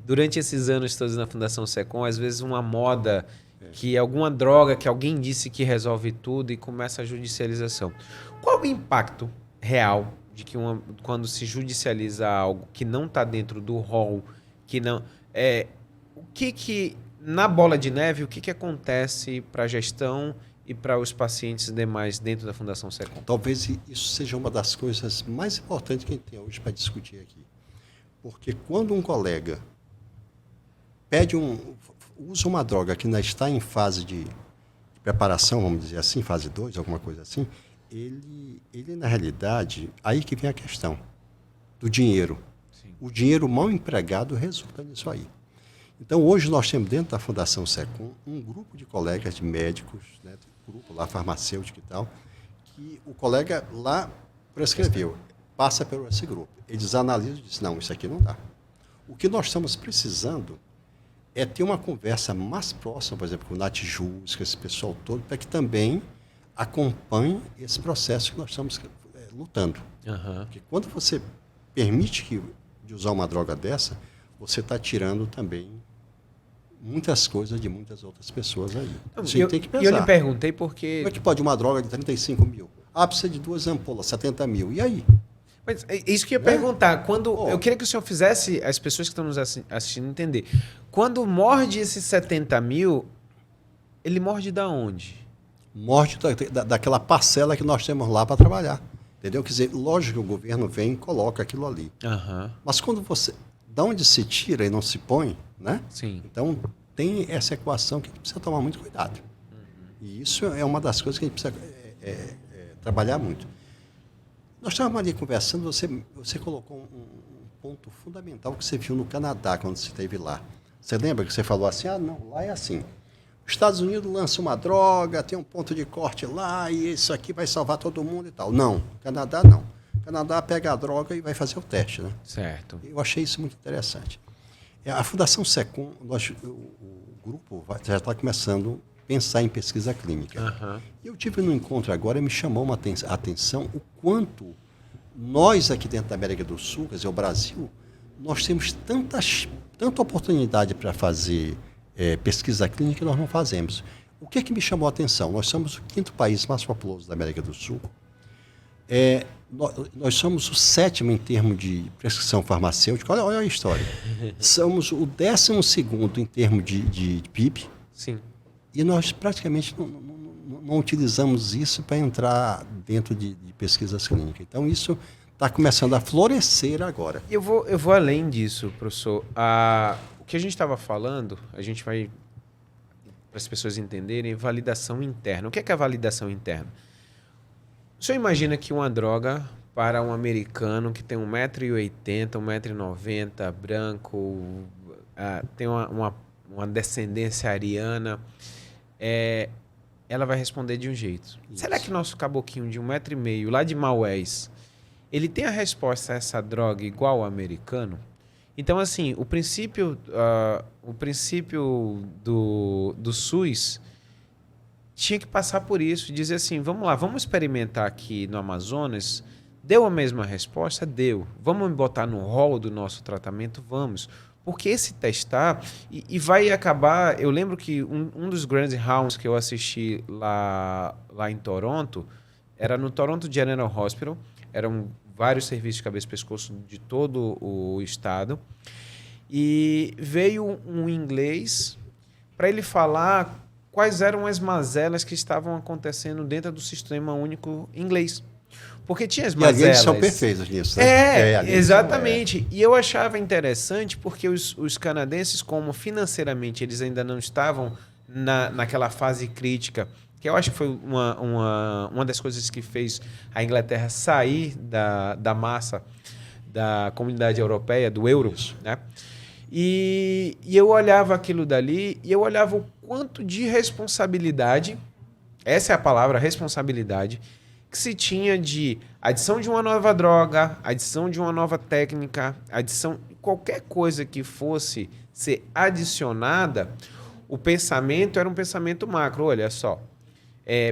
durante esses anos todos na Fundação SECOM, às vezes uma moda que alguma droga que alguém disse que resolve tudo e começa a judicialização. Qual o impacto real de que quando se judicializa algo que não está dentro do rol, que não... o que na bola de neve, o que acontece para a gestão e para os pacientes demais dentro da Fundação SECOM? Talvez isso seja uma das coisas mais importantes que a gente tem hoje para discutir aqui. Porque quando um colega usa uma droga que ainda está em fase de preparação, vamos dizer assim, fase 2, alguma coisa assim, ele na realidade, aí que vem a questão do dinheiro. Sim. O dinheiro mal empregado resulta nisso aí. Então, hoje nós temos dentro da Fundação SECOM um grupo de colegas, de médicos, né, um grupo lá farmacêutico e tal, que o colega lá prescreveu, passa por esse grupo. Eles analisam e dizem, não, isso aqui não dá. O que nós estamos precisando é ter uma conversa mais próxima, por exemplo, com o Natjus, com esse pessoal todo, para que também acompanhe esse processo que nós estamos lutando. Porque quando você permite de usar uma droga dessa, você está tirando também muitas coisas de muitas outras pessoas aí. Você tem que pensar. E eu lhe perguntei porque... Como é que pode uma droga de 35 mil? Precisa de 2 ampolas, 70 mil. E aí? Mas isso que eu ia perguntar. Eu queria que o senhor fizesse as pessoas que estão nos assistindo entender. Quando morde esses 70 mil, ele morde da onde? Morde daquela parcela que nós temos lá para trabalhar. Entendeu? Quer dizer, lógico que o governo vem e coloca aquilo ali. Mas quando você... Da onde se tira e não se põe, né? Sim. Então, tem essa equação que a gente precisa tomar muito cuidado. E isso é uma das coisas que a gente precisa trabalhar muito. Nós estávamos ali conversando, você colocou um ponto fundamental que você viu no Canadá, quando você esteve lá. Você lembra que você falou assim, não, lá é assim. Os Estados Unidos lançam uma droga, tem um ponto de corte lá, e isso aqui vai salvar todo mundo e tal. Não, Canadá não. Canadá pega a droga e vai fazer o teste, né? Certo. Eu achei isso muito interessante. A Fundação SECOM, o grupo já está começando a pensar em pesquisa clínica. Eu tive num encontro agora e me chamou uma atenção o quanto nós aqui dentro da América do Sul, quer dizer, o Brasil, nós temos tanta oportunidade para fazer pesquisa clínica que nós não fazemos. O que me chamou a atenção? Nós somos o 5º país mais populoso da América do Sul. Nós somos o 7º em termos de prescrição farmacêutica. Olha a história. Somos o 12º em termos de PIB. Sim. E nós praticamente não utilizamos isso para entrar dentro de pesquisas clínicas. Então, isso está começando a florescer agora. Eu vou além disso, professor. O que a gente estava falando, a gente vai, para as pessoas entenderem, validação interna. O que é a validação interna? O senhor imagina que uma droga para um americano que tem 1,80 m, 1,90 m, branco, tem uma descendência ariana, ela vai responder de um jeito. Isso. Será que nosso caboquinho de 1,5 m, lá de Maués, ele tem a resposta a essa droga igual ao americano? Então, assim, o princípio do SUS tinha que passar por isso, dizer assim, vamos lá, vamos experimentar aqui no Amazonas, deu a mesma resposta? Deu. Vamos botar no rol do nosso tratamento? Vamos. Porque esse testar, e vai acabar, eu lembro que um dos grandes rounds que eu assisti lá em Toronto, era no Toronto General Hospital, eram vários serviços de cabeça e pescoço de todo o estado, e veio um inglês para ele falar quais eram as mazelas que estavam acontecendo dentro do Sistema Único Inglês. Porque tinha as E ali eles são mazelas. perfeitos nisso, né? Ali eles são, Exatamente. E eu achava interessante porque os canadenses, como financeiramente eles ainda não estavam naquela fase crítica, que eu acho que foi uma das coisas que fez a Inglaterra sair da massa da comunidade europeia, do euro, Isso. né? E eu olhava aquilo dali e eu olhava o quanto de responsabilidade, essa é a palavra, responsabilidade, que se tinha de adição de uma nova droga, adição de uma nova técnica, adição de qualquer coisa que fosse ser adicionada, o pensamento era um pensamento macro, olha só.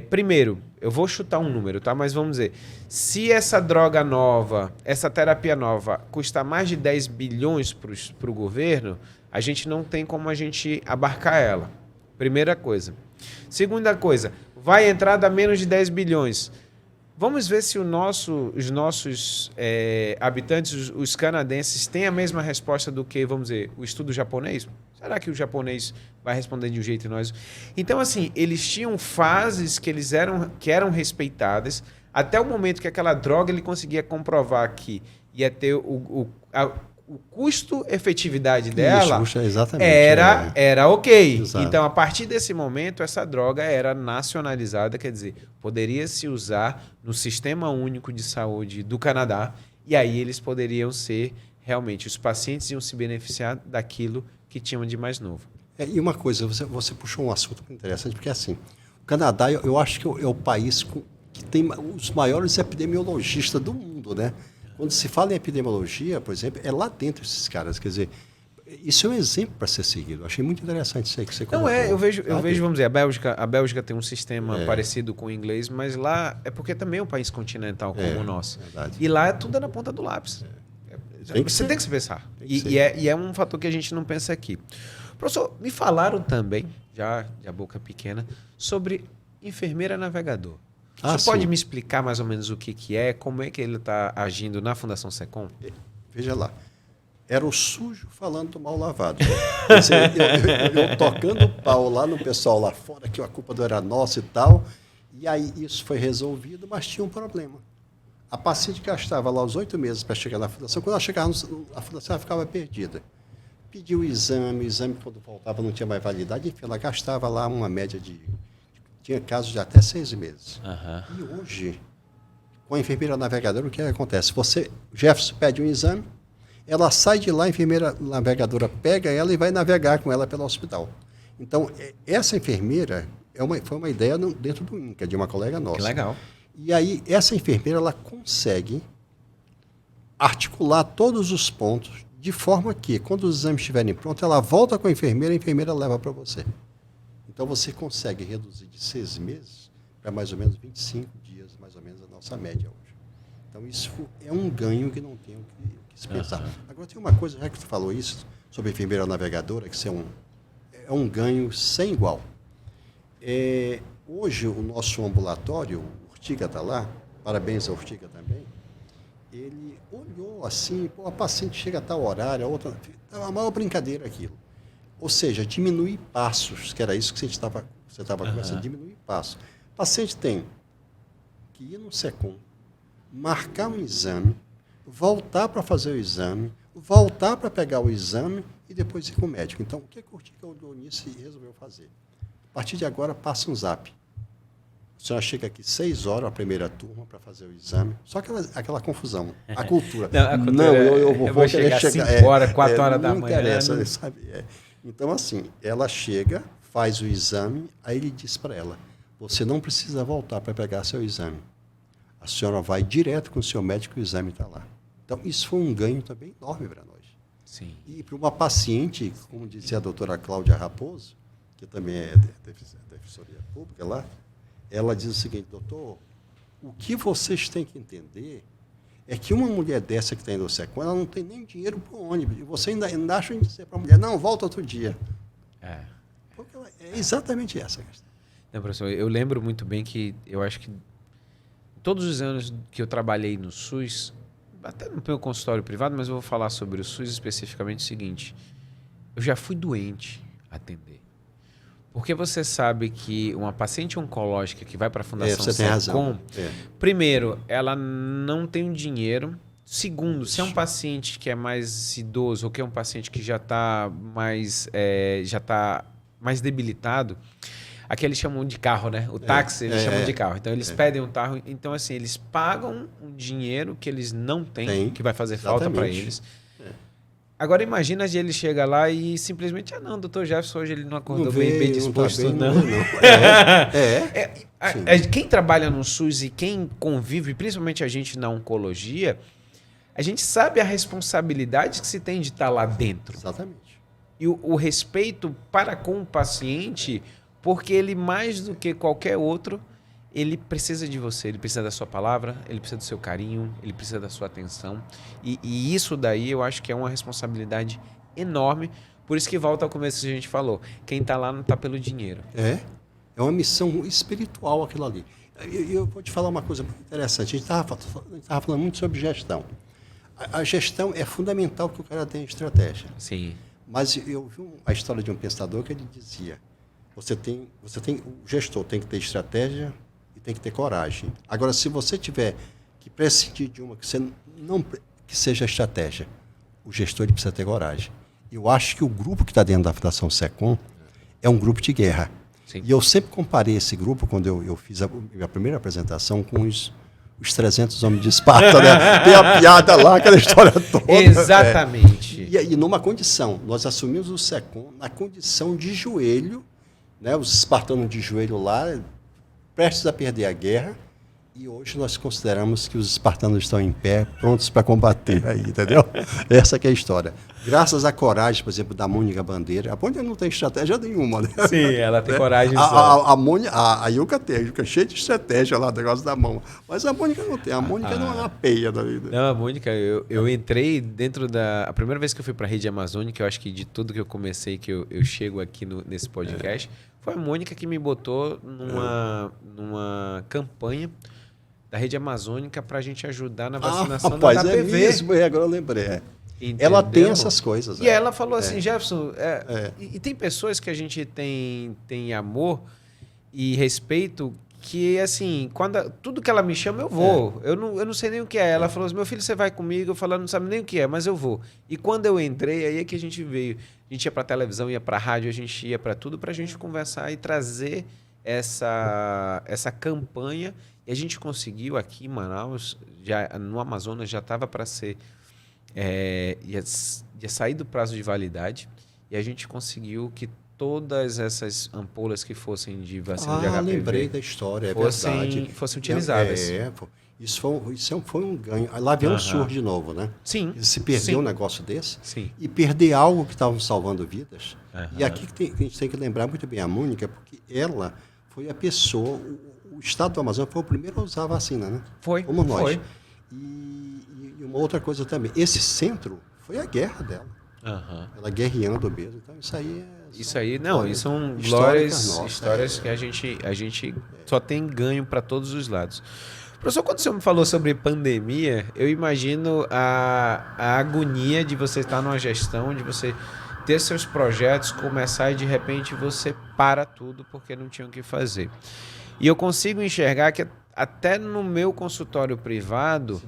Primeiro, eu vou chutar um número, tá? Mas vamos dizer, se essa droga nova, essa terapia nova, custa mais de 10 bilhões para o governo, a gente não tem como a gente abarcar ela. Primeira coisa. Segunda coisa, vai entrar a menos de 10 bilhões. Vamos ver se os nossos habitantes, os canadenses, têm a mesma resposta do que, vamos dizer, o estudo japonês? Será que o japonês vai responder de um jeito e nós... Então, assim, eles tinham fases que eram respeitadas até o momento que aquela droga ele conseguia comprovar que ia ter o custo-efetividade dela Isso, exatamente. era ok. Exato. Então, a partir desse momento, essa droga era nacionalizada, quer dizer, poderia se usar no Sistema Único de Saúde do Canadá e aí eles poderiam ser, realmente, os pacientes iam se beneficiar daquilo que tinham de mais novo. E uma coisa, você puxou um assunto muito interessante, porque assim, o Canadá, eu acho que é o país que tem os maiores epidemiologistas do mundo, né? Quando se fala em epidemiologia, por exemplo, é lá dentro esses caras. Quer dizer, isso é um exemplo para ser seguido. Eu achei muito interessante isso aí que você colocou. Não, eu vejo, vamos dizer, a Bélgica tem um sistema parecido com o inglês, mas lá é porque também é um país continental como o nosso. Verdade. E lá tudo é na ponta do lápis. Você tem que se pensar. E é um fator que a gente não pensa aqui. Professor, me falaram também, já de a boca pequena, sobre enfermeira navegador. Você pode me explicar mais ou menos o que é, como é que ele está agindo na Fundação SECOM? Veja lá. Era o sujo falando do mal lavado. Quer dizer, eu tocando pau lá no pessoal lá fora, que a culpa não era nossa e tal. E aí isso foi resolvido, mas tinha um problema. A paciente gastava lá os 8 meses para chegar na fundação. Quando ela chegava na fundação, ela ficava perdida. Pediu o exame quando voltava não tinha mais validade. Enfim, ela gastava lá uma média de... Tinha casos de até 6 meses. Uhum. E hoje, com a enfermeira navegadora, o que acontece? Jefferson pede um exame, ela sai de lá, a enfermeira navegadora pega ela e vai navegar com ela pelo hospital. Então, essa enfermeira foi uma ideia dentro do INCA, de uma colega nossa. Que legal. E aí, essa enfermeira ela consegue articular todos os pontos de forma que, quando os exames estiverem prontos, ela volta com a enfermeira leva para você. Então, você consegue reduzir de 6 meses para mais ou menos 25 dias, mais ou menos, a nossa média hoje. Então, isso é um ganho que não tem o que se pensar. Uhum. Agora, tem uma coisa, já que você falou isso, sobre a enfermeira navegadora, que isso é um ganho sem igual. Hoje, o nosso ambulatório, o Urtiga está lá, parabéns ao Urtiga também, ele olhou assim, a paciente chega a tal horário, a outra... É uma maior brincadeira aquilo. Ou seja, diminuir passos, que era isso que você estava conversando, diminuir passos. O paciente tem que ir no SECOM, marcar um exame, voltar para fazer o exame, voltar para pegar o exame e depois ir com o médico. Então, o que o Urtiga olhou nisso e resolveu fazer? A partir de agora, passa um zap. A senhora chega aqui 6 horas, a primeira turma, para fazer o exame. Só aquela confusão. A cultura. Eu vou chegar 5 horas, 4 horas da manhã. Não interessa, sabe? Então, assim, ela chega, faz o exame, aí ele diz para ela, você não precisa voltar para pegar seu exame. A senhora vai direto com o seu médico e o exame está lá. Então, isso foi um ganho também enorme para nós. Sim. E para uma paciente, como dizia a doutora Cláudia Raposo, que também é defensoria pública lá, ela diz o seguinte, doutor, o que vocês têm que entender é que uma mulher dessa que está indo ao SECOM, ela não tem nem dinheiro para o ônibus. E você ainda acha de dizer para a mulher, não, volta outro dia. Porque é exatamente essa a questão. Não, professor, eu lembro muito bem que eu acho que todos os anos que eu trabalhei no SUS, até no meu consultório privado, mas eu vou falar sobre o SUS especificamente o seguinte, eu já fui doente atender. Porque você sabe que uma paciente oncológica que vai para a Fundação Você tem razão. Primeiro, ela não tem dinheiro. Segundo, se é um paciente que é mais idoso ou que é um paciente que já está mais debilitado, aqui eles chamam de carro, né? O táxi eles chamam de carro. Então eles pedem um carro. Então, assim, eles pagam um dinheiro que eles não têm, que vai fazer falta para eles. Agora imagina se ele chega lá e simplesmente, não, doutor Jefferson hoje ele não acordou bem disposto, não. Quem trabalha no SUS e quem convive, principalmente a gente na oncologia, a gente sabe a responsabilidade que se tem de estar lá dentro. Exatamente. E o respeito para com o paciente, porque ele, mais do que qualquer outro, ele precisa de você, ele precisa da sua palavra, ele precisa do seu carinho, ele precisa da sua atenção. E isso daí eu acho que é uma responsabilidade enorme. Por isso que volta ao começo que a gente falou. Quem está lá não está pelo dinheiro. É uma missão espiritual aquilo ali. Eu vou te falar uma coisa muito interessante. A gente estava falando muito sobre gestão. A gestão é fundamental que o cara tenha estratégia. Sim. Mas eu vi a história de um pensador que ele dizia, o gestor tem que ter estratégia e tem que ter coragem. Agora, se você tiver que prescindir de uma que seja estratégia, o gestor ele precisa ter coragem. Eu acho que o grupo que está dentro da Fundação SECOM é um grupo de guerra. Sim. E eu sempre comparei esse grupo, quando eu fiz a minha primeira apresentação, com os 300 homens de Esparta, né? Tem a piada lá, aquela história toda. Exatamente. E numa condição, nós assumimos o SECOM na condição de joelho, né? Os espartanos de joelho lá, prestes a perder a guerra, e hoje nós consideramos que os espartanos estão em pé, prontos para combater aí, entendeu? Essa que é a história. Graças à coragem, por exemplo, da Mônica Bandeira. A Mônica não tem estratégia nenhuma, né? Sim, ela tem coragem só. A Ilka tem, a Ilka é cheia de estratégia lá, do negócio da mão. Mas a Mônica não tem, a Mônica não é uma peia da vida. Não, a Mônica, eu entrei dentro da... A primeira vez que eu fui para a Rede Amazônica, eu acho que de tudo que eu comecei, que eu chego aqui nesse podcast, foi a Mônica que me botou numa campanha da Rede Amazônica para a gente ajudar na vacinação da HPV. É mesmo, agora eu lembrei. Ela tem essas coisas. E ela falou assim, Jefferson, e tem pessoas que a gente tem amor e respeito que, assim, tudo que ela me chama, eu vou. Eu não sei nem o que é. Ela falou assim, meu filho, você vai comigo? Eu falei, não sabe nem o que é, mas eu vou. E quando eu entrei, aí é que a gente veio. A gente ia para televisão, ia para rádio, a gente ia para tudo para a gente conversar e trazer essa campanha. E a gente conseguiu aqui em Manaus, no Amazonas, já estava para ser... ia sair do prazo de validade e a gente conseguiu que todas essas ampolas que fossem de vacina de HPV... lembrei da história, verdade. Fossem utilizáveis. Isso foi um ganho. Lá veio um surto de novo, né? Sim. Se perder um negócio desse e perder algo que estava salvando vidas. E aqui que a gente tem que lembrar muito bem a Mônica, porque ela foi a pessoa... O estado do Amazonas foi o primeiro a usar a vacina, né? Como nós. Foi. E uma outra coisa também. Esse centro foi a guerra dela. Ela guerreando mesmo. Então, isso são histórias que a gente só tem ganho para todos os lados. Professor, quando o senhor me falou sobre pandemia, eu imagino a agonia de você estar numa gestão, de você ter seus projetos, começar e de repente você para tudo porque não tinha o que fazer. E eu consigo enxergar que até no meu consultório privado,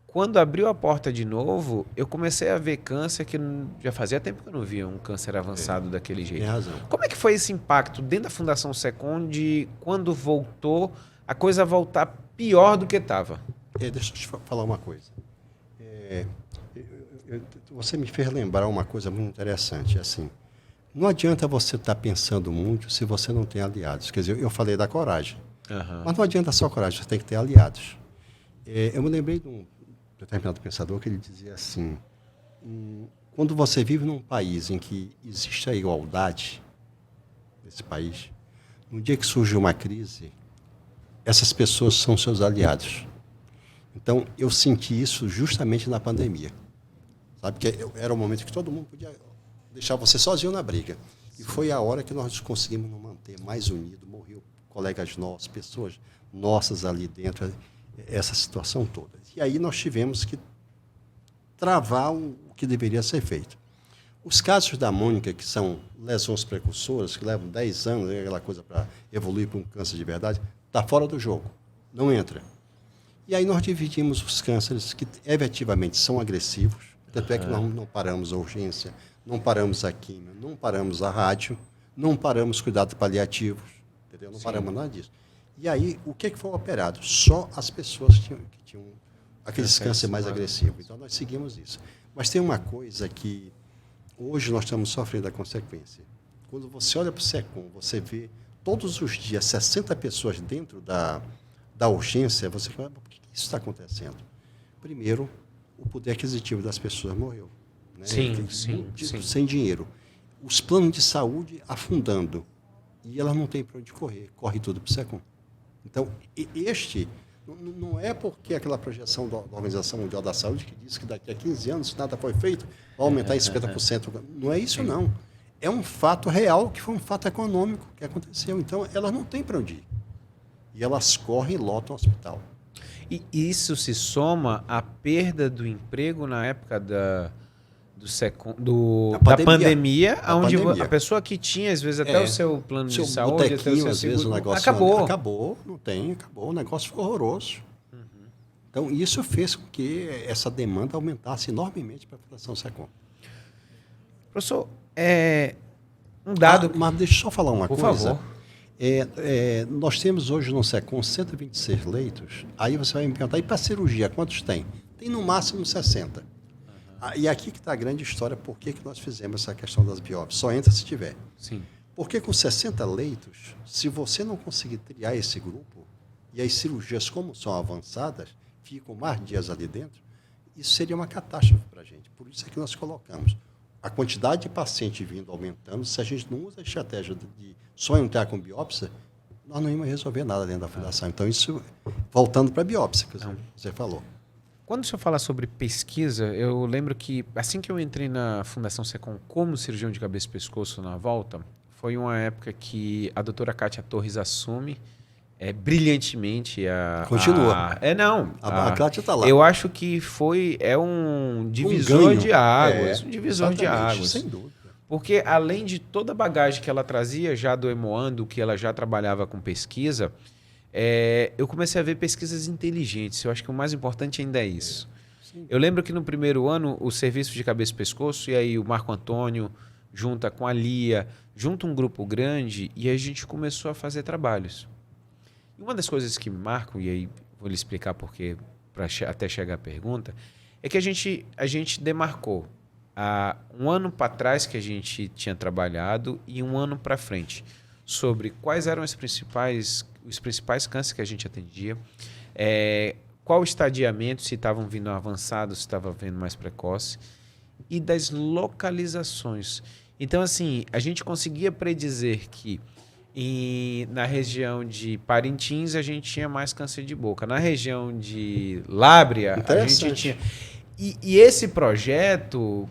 quando abriu a porta de novo, eu comecei a ver câncer que já fazia tempo que eu não via um câncer avançado daquele jeito. Tem razão. Como é que foi esse impacto dentro da Fundação SECOM de quando voltou, a coisa voltar pior do que estava? Deixa eu te falar uma coisa. Você me fez lembrar uma coisa muito interessante, assim. Não adianta você estar pensando muito se você não tem aliados. Quer dizer, eu falei da coragem. Mas não adianta só coragem, você tem que ter aliados. Eu me lembrei de um determinado pensador que ele dizia assim, quando você vive num país em que existe a igualdade, nesse país, no dia que surge uma crise, essas pessoas são seus aliados. Então, eu senti isso justamente na pandemia. Sabe, que era o momento que todo mundo podia deixar você sozinho na briga. E foi a hora que nós conseguimos nos manter mais unidos. Morreu colegas nossos, pessoas nossas ali dentro, essa situação toda. E aí nós tivemos que travar o que deveria ser feito. Os casos da Mônica, que são lesões precursoras, que levam 10 anos, aquela coisa para evoluir para um câncer de verdade, está fora do jogo, não entra. E aí nós dividimos os cânceres que efetivamente são agressivos, tanto é que nós não paramos a urgência, não paramos a quimio, não paramos a rádio, não paramos cuidados paliativos, entendeu? Não paramos nada disso. E aí, o que foi operado? Só as pessoas que tinham aqueles cânceres mais agressivos. Então, nós seguimos isso. Mas tem uma coisa que hoje nós estamos sofrendo a consequência. Quando você olha para o SECOM, você vê todos os dias 60 pessoas dentro da urgência, você fala, por que isso está acontecendo? Primeiro, o poder aquisitivo das pessoas morreu. Né? Sim. Sem dinheiro. Os planos de saúde afundando. E elas não têm para onde correr. Corre tudo para o SECOM. Então, não é porque aquela projeção da Organização Mundial da Saúde que diz que daqui a 15 anos, se nada foi feito, vai aumentar em 50%. Não é isso, não. É um fato real, que foi um fato econômico que aconteceu. Então, elas não têm para onde ir. E elas correm e lotam o hospital. E isso se soma à perda do emprego na época da pandemia, onde a pessoa que tinha, às vezes, até o seu plano de saúde, até o seu às vezes, o negócio acabou, o negócio foi horroroso. Então, isso fez com que essa demanda aumentasse enormemente para a Fundação SECOM. Professor, um dado... mas deixa eu só falar uma coisa. Por favor. Nós temos hoje no SECOM 126 leitos, aí você vai me perguntar, e para cirurgia, quantos tem? Tem no máximo 60. E aqui que está a grande história, por que nós fizemos essa questão das biópsias. Só entra se tiver. Sim. Porque com 60 leitos, se você não conseguir triar esse grupo, e as cirurgias, como são avançadas, ficam mais dias ali dentro, isso seria uma catástrofe para a gente. Por isso é que nós colocamos a quantidade de pacientes vindo aumentando. Se a gente não usa a estratégia de só entrar com biópsia, nós não íamos resolver nada dentro da fundação. Então, isso, voltando para a biópsia, que você falou. Quando o senhor fala sobre pesquisa, eu lembro que assim que eu entrei na Fundação SECOM como cirurgião de cabeça e pescoço na volta, foi uma época que a doutora Kátia Torres assume brilhantemente a... Continua. A Kátia está lá. Eu acho que um divisor de águas. Um divisor de águas. Sem dúvida. Porque além de toda a bagagem que ela trazia já do Emoando, que ela já trabalhava com pesquisa... eu comecei a ver pesquisas inteligentes. Eu acho que o mais importante ainda é isso. Sim. Eu lembro que no primeiro ano, o serviço de cabeça e pescoço, e aí o Marco Antônio, junta com a Lia, junta um grupo grande, e a gente começou a fazer trabalhos. E uma das coisas que me marcam, e aí vou lhe explicar porquê, para até chegar a pergunta, é que a gente demarcou um ano para trás que a gente tinha trabalhado e um ano para frente, sobre quais eram os principais cânceres que a gente atendia, qual o estadiamento, se estavam vindo avançados, se estava vindo mais precoce, e das localizações. Então, assim, a gente conseguia predizer que na região de Parintins a gente tinha mais câncer de boca. Na região de Lábrea, a gente tinha... E esse projeto,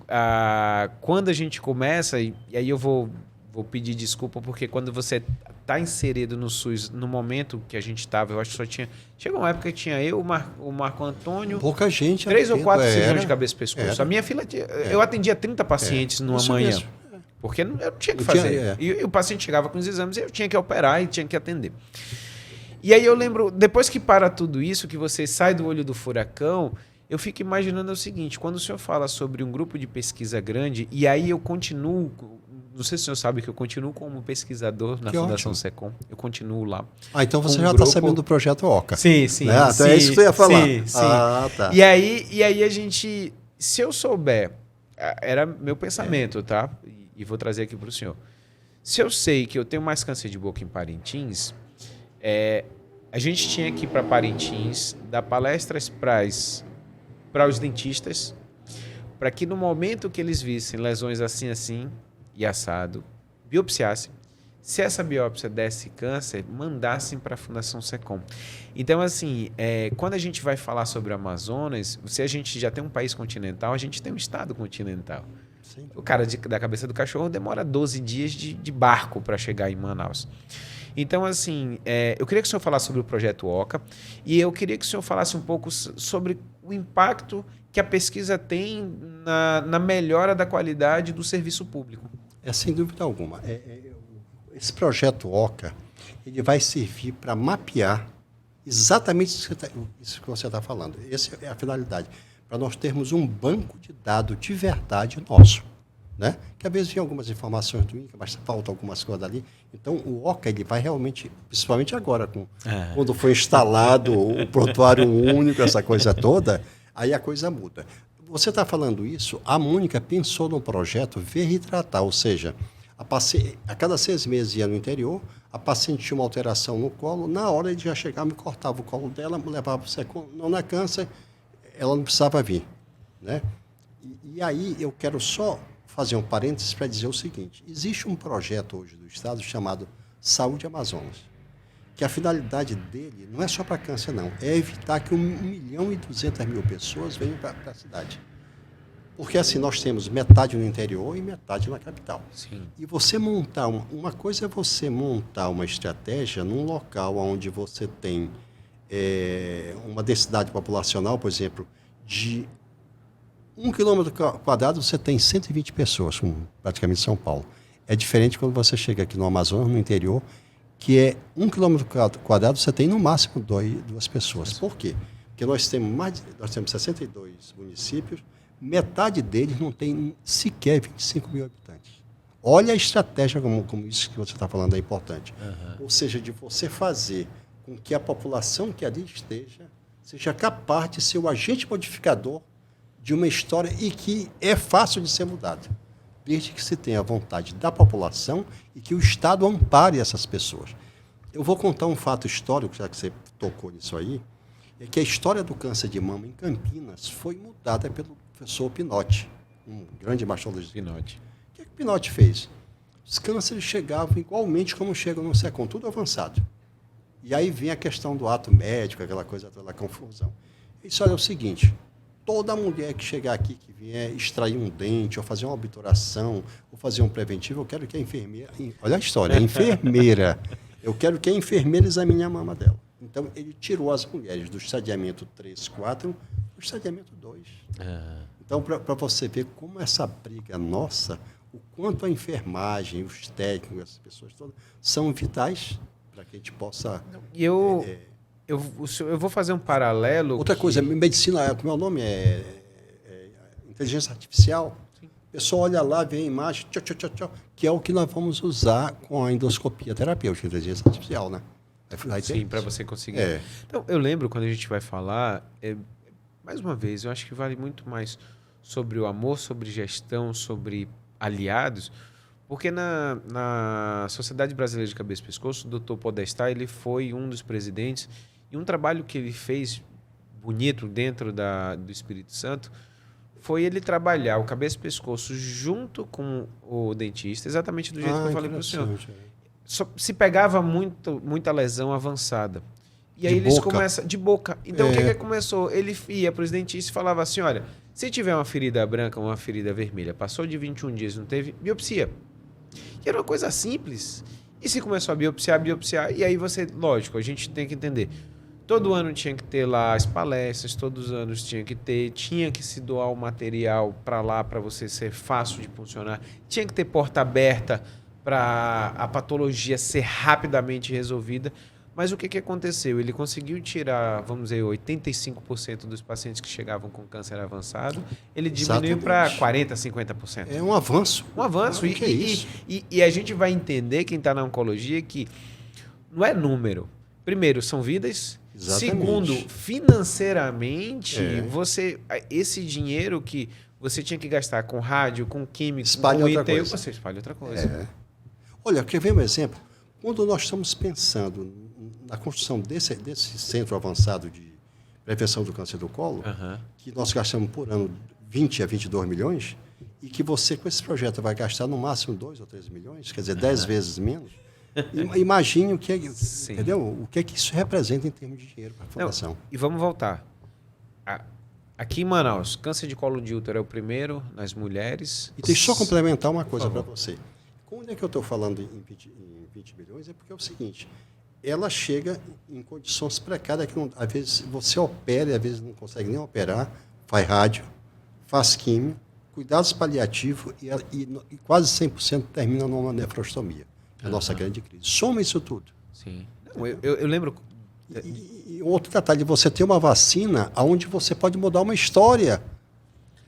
quando a gente começa, e aí eu vou pedir desculpa, porque quando você está inserido no SUS, no momento que a gente estava, eu acho que só tinha... Chegou uma época que tinha eu, o Marco Antônio... Pouca gente. 3 ou 4 cirurgiões de cabeça e pescoço. A minha fila... Eu atendia 30 pacientes numa manhã. Mesmo. Porque eu tinha que fazer. E o paciente chegava com os exames e eu tinha que operar e tinha que atender. E aí eu lembro, depois que para tudo isso, que você sai do olho do furacão, eu fico imaginando o seguinte, quando o senhor fala sobre um grupo de pesquisa grande, e aí eu continuo... Não sei se o senhor sabe que eu continuo como pesquisador na Fundação SECOM. Eu continuo lá. Então você já está sabendo do projeto OCA. Sim. Né? Então é isso que eu ia falar. Sim. Tá. E aí a gente... Se eu souber... Era meu pensamento, tá? E vou trazer aqui para o senhor. Se eu sei que eu tenho mais câncer de boca em Parintins, a gente tinha que ir para Parintins, dar palestras para os dentistas, para que no momento que eles vissem lesões assim e assado, biopsiassem. Se essa biópsia desse câncer, mandassem para a Fundação SECOM. Então, assim, quando a gente vai falar sobre o Amazonas, se a gente já tem um país continental, a gente tem um estado continental. Sim. O cara da cabeça do cachorro demora 12 dias de barco para chegar em Manaus. Então, assim, eu queria que o senhor falasse sobre o projeto OCA e eu queria que o senhor falasse um pouco sobre o impacto que a pesquisa tem na melhora da qualidade do serviço público? Sem dúvida alguma. Esse projeto OCA, ele vai servir para mapear exatamente isso que você está falando. Essa é a finalidade. Para nós termos um banco de dados de verdade nosso. Né? Que às vezes vem algumas informações do INCA, mas faltam algumas coisas ali. Então, o OCA ele vai realmente, principalmente agora, quando foi instalado o prontuário único, essa coisa toda, aí a coisa muda. Você está falando isso, a Mônica pensou num projeto ver e tratar, ou seja, a cada 6 meses ia no interior, a paciente tinha uma alteração no colo, na hora ele já chegava, me cortava o colo dela, me levava para o secundário, não é câncer, ela não precisava vir. Né? E aí eu quero só fazer um parênteses para dizer o seguinte, existe um projeto hoje do Estado chamado Saúde Amazonas, que a finalidade dele não é só para câncer, não, é evitar que 1.200.000 pessoas venham para a cidade. Porque assim, nós temos metade no interior e metade na capital. Sim. E você montar, uma coisa é você montar uma estratégia num local onde você tem uma densidade populacional, por exemplo, de 1 quilômetro quadrado, você tem 120 pessoas, como praticamente São Paulo. É diferente quando você chega aqui no Amazonas, no interior, que é 1 quilômetro quadrado, você tem no máximo 2 pessoas. Por quê? Porque nós temos 62 municípios, metade deles não tem sequer 25 mil habitantes. Olha a estratégia como isso que você está falando é importante. Ou seja, de você fazer com que a população que ali esteja seja capaz de ser o agente modificador de uma história e que é fácil de ser mudada, desde que se tenha a vontade da população e que o Estado ampare essas pessoas. Eu vou contar um fato histórico, já que você tocou nisso aí, é que a história do câncer de mama em Campinas foi mudada pelo professor Pinotti, um grande mastologista. Pinotti. O que o Pinotti fez? Os cânceres chegavam igualmente como chegam no SECOM, tudo avançado. E aí vem a questão do ato médico, aquela coisa toda, a confusão. Isso é o seguinte, toda mulher que chegar aqui, que vier extrair um dente, ou fazer uma obturação, ou fazer um preventivo, eu quero que a enfermeira... Olha a história, a enfermeira. Eu quero que a enfermeira examine a mama dela. Então, ele tirou as mulheres do estadiamento 3, 4, do estadiamento 2. Então, para você ver como essa briga nossa, o quanto a enfermagem, os técnicos, as pessoas todas, são vitais para que a gente possa... E eu vou fazer um paralelo... Outra coisa, medicina, como é o nome? Inteligência artificial. Sim. O pessoal olha lá, vê a imagem, que é o que nós vamos usar com a endoscopia terapêutica, inteligência artificial, né? Sim, para você conseguir. Então, eu lembro quando a gente vai falar, mais uma vez, eu acho que vale muito mais sobre o amor, sobre gestão, sobre aliados, porque na Sociedade Brasileira de Cabeça e Pescoço, o Dr. Podestá, ele foi um dos presidentes, e um trabalho que ele fez bonito dentro do Espírito Santo foi ele trabalhar o cabeça e pescoço junto com o dentista, exatamente do jeito que eu falei para o senhor. Se pegava muita lesão avançada. E aí eles começam... De boca. Então, o que começou? Ele ia para os dentistas e falava assim, olha, se tiver uma ferida branca ou uma ferida vermelha, passou de 21 dias, não teve, biopsia. E era uma coisa simples. E se começou a biopsiar, e aí você... Lógico, a gente tem que entender. Todo ano tinha que ter lá as palestras, todos os anos tinha que se doar o material para lá, para você ser fácil de funcionar. Tinha que ter porta aberta para a patologia ser rapidamente resolvida. Mas o que aconteceu? Ele conseguiu tirar, vamos dizer, 85% dos pacientes que chegavam com câncer avançado. Ele diminuiu para 40%, 50%. É um avanço. Um avanço. E a gente vai entender, quem está na oncologia, que não é número. Primeiro, são vidas. Exatamente. Segundo, financeiramente, esse dinheiro que você tinha que gastar com rádio, com químico, com ITU, você espalha outra coisa. Olha, quer ver um exemplo? Quando nós estamos pensando na construção desse centro avançado de prevenção do câncer do colo, que nós gastamos por ano 20 a 22 milhões, e que você, com esse projeto, vai gastar no máximo 2 ou 3 milhões, quer dizer, 10 vezes menos, imagine o que entendeu? O que isso representa em termos de dinheiro para a fundação. E vamos voltar. Aqui em Manaus, câncer de colo de útero é o primeiro nas mulheres. E deixa eu só complementar uma coisa para você. Quando é que eu estou falando em 20 milhões? É porque é o seguinte, ela chega em condições precárias que, às vezes, você opera e às vezes não consegue nem operar, faz rádio, faz químio, cuidados paliativos e quase 100% termina numa nefrostomia. É a nossa grande crise. Soma isso tudo. Sim. Eu lembro... E outro detalhe, você tem uma vacina onde você pode mudar uma história.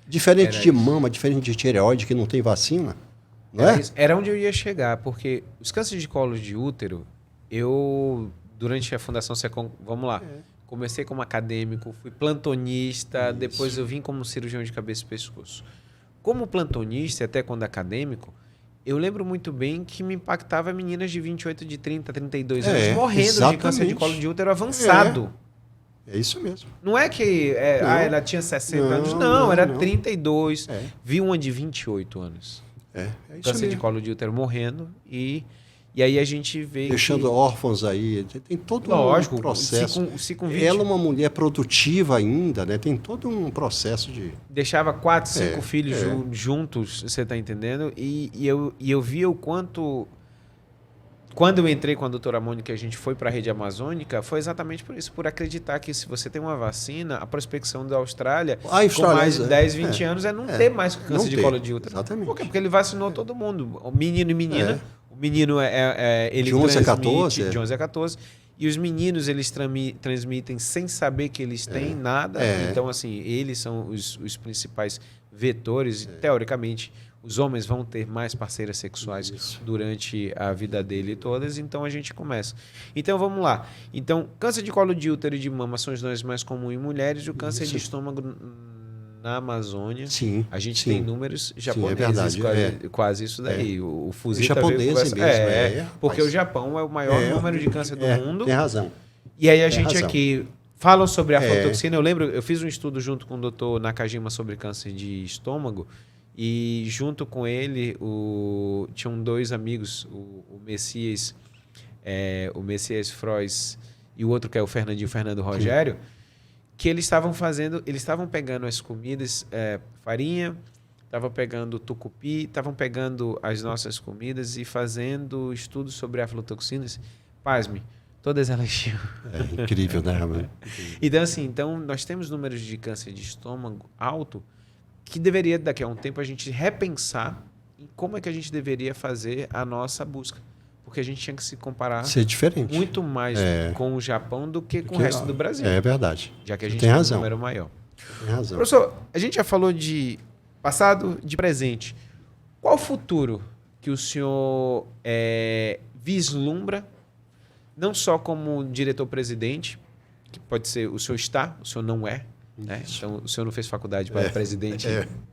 Diferente de mama, diferente de tireoide, que não tem vacina. Não é? Era onde eu ia chegar, porque os cânceres de colo de útero, durante a Fundação SECOM, vamos lá, comecei como acadêmico, fui plantonista, depois eu vim como cirurgião de cabeça e pescoço. Como plantonista, até quando acadêmico, eu lembro muito bem que me impactava meninas de 28, de 30, 32 anos morrendo de câncer de colo de útero avançado. É isso mesmo. Não é que ela tinha 60 anos. Não, era 32. Vi uma de 28 anos. É isso câncer mesmo. de colo de útero morrendo. E aí a gente vê deixando órfãos aí. Tem todo um processo. Com 20... Ela é uma mulher produtiva ainda, né? Tem todo um processo de... Deixava 4, 5 filhos juntos, você está entendendo? E eu via o quanto... Quando eu entrei com a doutora Mônica e a gente foi para a rede amazônica, foi exatamente por isso, por acreditar que se você tem uma vacina, a prospecção da Austrália, com mais de 10, 20 anos, é não ter mais câncer de colo de útero. Exatamente. Por quê? Porque ele vacinou todo mundo, menino e menina. O menino, ele de 11 a 14. De 11 a 14. E os meninos, eles transmitem sem saber que eles têm nada. Então, assim, eles são os principais vetores, teoricamente. Os homens vão ter mais parceiras sexuais durante a vida dele todas, então a gente começa. Então vamos lá. Então, câncer de colo de útero e de mama são os dois mais comuns em mulheres, e o câncer de estômago na Amazônia. Sim. A gente tem números japoneses, é verdade, quase isso daí. O Fuzita japonês mesmo. Porque o Japão é o maior número de câncer do mundo. Tem razão. E aí a gente aqui falam sobre a aflatoxina. Eu fiz um estudo junto com o Dr. Nakajima sobre câncer de estômago. E junto com ele tinham 2 amigos, o Messias Frois e o outro que é o Fernando Rogério, que eles estavam pegando as comidas, farinha, estavam pegando tucupi, estavam pegando as nossas comidas e fazendo estudos sobre aflatoxinas. Pasme, todas elas tinham. É incrível, né? Então, assim, nós temos números de câncer de estômago alto, que deveria, daqui a um tempo, a gente repensar em como é que a gente deveria fazer a nossa busca. Porque a gente tinha que se comparar muito mais com o Japão do que com o resto do Brasil. É verdade. Já que a gente tem um número maior. Tem razão. Professor, a gente já falou de passado, de presente. Qual o futuro que o senhor vislumbra, não só como diretor-presidente, que pode ser o senhor está, o senhor não é, né? Então, o senhor não fez faculdade para presidente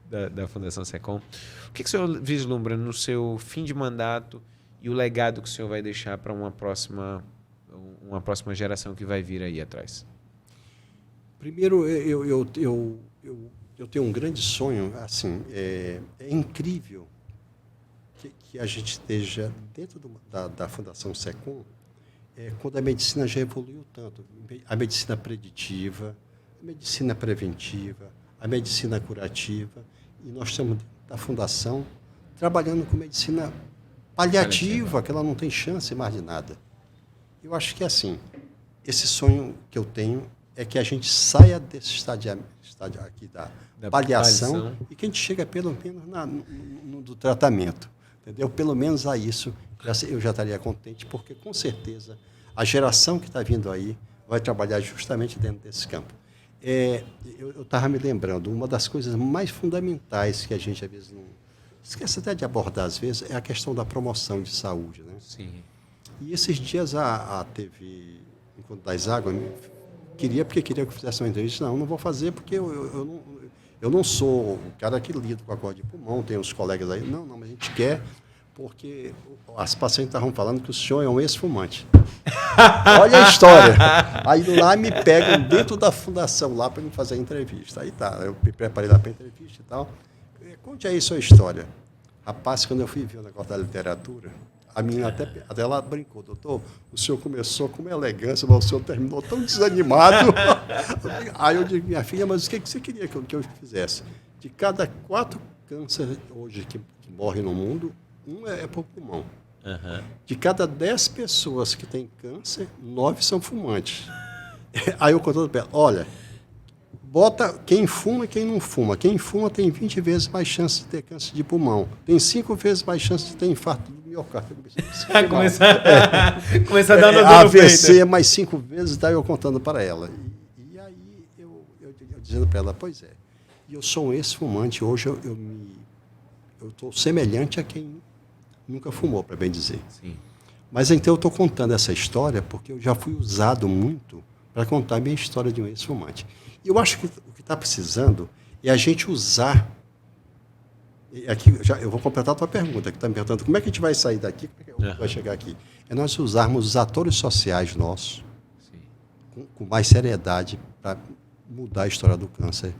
da Fundação SECOM. O que o senhor vislumbra no seu fim de mandato e o legado que o senhor vai deixar para uma próxima geração que vai vir aí atrás? Primeiro, eu tenho um grande sonho. Assim, é incrível que a gente esteja dentro da Fundação SECOM quando a medicina já evoluiu tanto. A medicina preditiva, a medicina preventiva, a medicina curativa, e nós estamos dentro da Fundação trabalhando com medicina paliativa, que ela não tem chance mais de nada. Eu acho que assim, esse sonho que eu tenho é que a gente saia desse estádio aqui da paliação e que a gente chega pelo menos do tratamento, entendeu? Pelo menos a isso eu já estaria contente, porque com certeza a geração que está vindo aí vai trabalhar justamente dentro desse campo. Eu estava me lembrando, uma das coisas mais fundamentais que a gente às vezes não esquece até de abordar às vezes é a questão da promoção de saúde, né? Sim. E esses dias a TV Encontro das Águas queria que eu fizesse uma entrevista. Não vou fazer porque eu não sou o cara que lida com a corda de pulmão, tem uns colegas aí. Não, mas a gente quer, porque as pacientes estavam falando que o senhor é um ex-fumante. Olha a história. Aí lá me pegam dentro da fundação lá para me fazer a entrevista. Aí tá, eu me preparei lá para a entrevista e tal. Conte aí sua história. Rapaz, quando eu fui ver o negócio da literatura, a menina até ela brincou: doutor, o senhor começou com uma elegância, mas o senhor terminou tão desanimado. Aí eu digo: minha filha, mas o que você queria que eu fizesse? De cada 4 cânceres hoje que morrem no mundo, 1 é por pulmão. Uhum. De cada 10 pessoas que têm câncer, 9 são fumantes. Aí eu contando para ela: olha, bota quem fuma e quem não fuma. Quem fuma tem 20 vezes mais chance de ter câncer de pulmão. Tem 5 vezes mais chance de ter infarto do miocárdio. Começar a dar no AVC é mais 5 vezes, daí eu contando para ela. E aí eu dizendo para ela, pois é, eu sou um ex-fumante, hoje eu estou semelhante a quem nunca fumou, para bem dizer. Sim. Mas então eu estou contando essa história porque eu já fui usado muito para contar a minha história de um ex-fumante. E eu acho que o que está precisando é a gente usar. Aqui, eu vou completar a tua pergunta, que está me perguntando como é que a gente vai sair daqui, como é que a gente vai chegar aqui. É nós usarmos os atores sociais nossos com mais seriedade para mudar a história do câncer.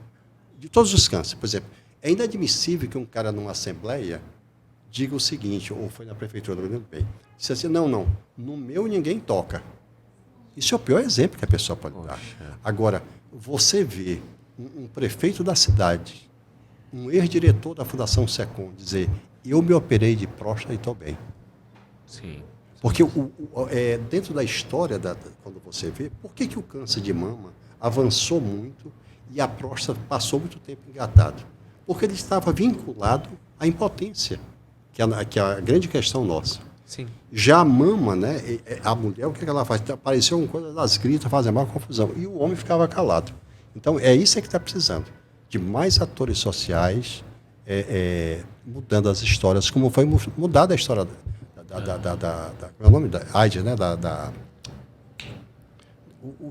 De todos os cânceres. Por exemplo, é inadmissível que um cara numa assembleia diga o seguinte, ou foi na prefeitura do Rio Grande do Sul, disse assim, não, no meu ninguém toca. Isso é o pior exemplo que a pessoa pode dar. Agora, você vê um prefeito da cidade, um ex-diretor da Fundação Secom dizer, eu me operei de próstata e estou bem. Sim. Porque dentro da história, quando você vê, por que o câncer de mama avançou muito e a próstata passou muito tempo engatado? Porque ele estava vinculado à impotência, que é a grande questão nossa. Sim. Já a mama, né, a mulher, o que ela faz? Apareceu uma coisa, elas gritam, fazem uma confusão. E o homem ficava calado. Então, é isso que está precisando. De mais atores sociais mudando as histórias, como foi mudada a história como é o nome? Da AIDS, né?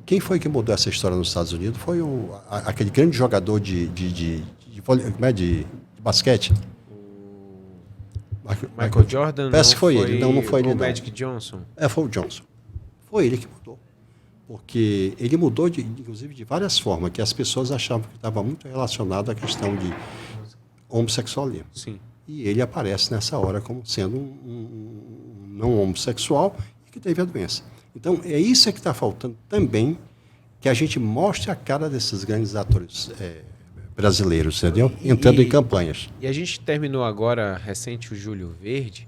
Quem foi que mudou essa história nos Estados Unidos? Foi aquele grande jogador de basquete. Michael Jordan? Parece que foi ele. Não foi ele. O Magic Johnson? Foi o Johnson. Foi ele que mudou. Porque ele mudou, inclusive, de várias formas, que as pessoas achavam que estava muito relacionado à questão de homossexualismo. Sim. E ele aparece nessa hora como sendo um não homossexual e que teve a doença. Então, é isso que está faltando também, que a gente mostre a cara desses grandes atores brasileiros, entendeu? Entrando em campanhas. E a gente terminou agora, recente, o Julho Verde.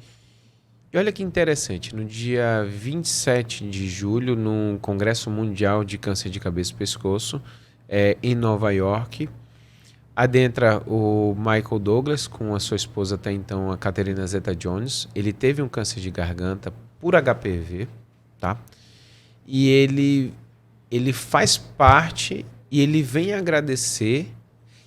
E olha que interessante, no dia 27 de julho, no Congresso Mundial de Câncer de Cabeça e Pescoço, em Nova York, adentra o Michael Douglas com a sua esposa até então, a Catherine Zeta-Jones. Ele teve um câncer de garganta por HPV, tá? E ele faz parte e ele vem agradecer.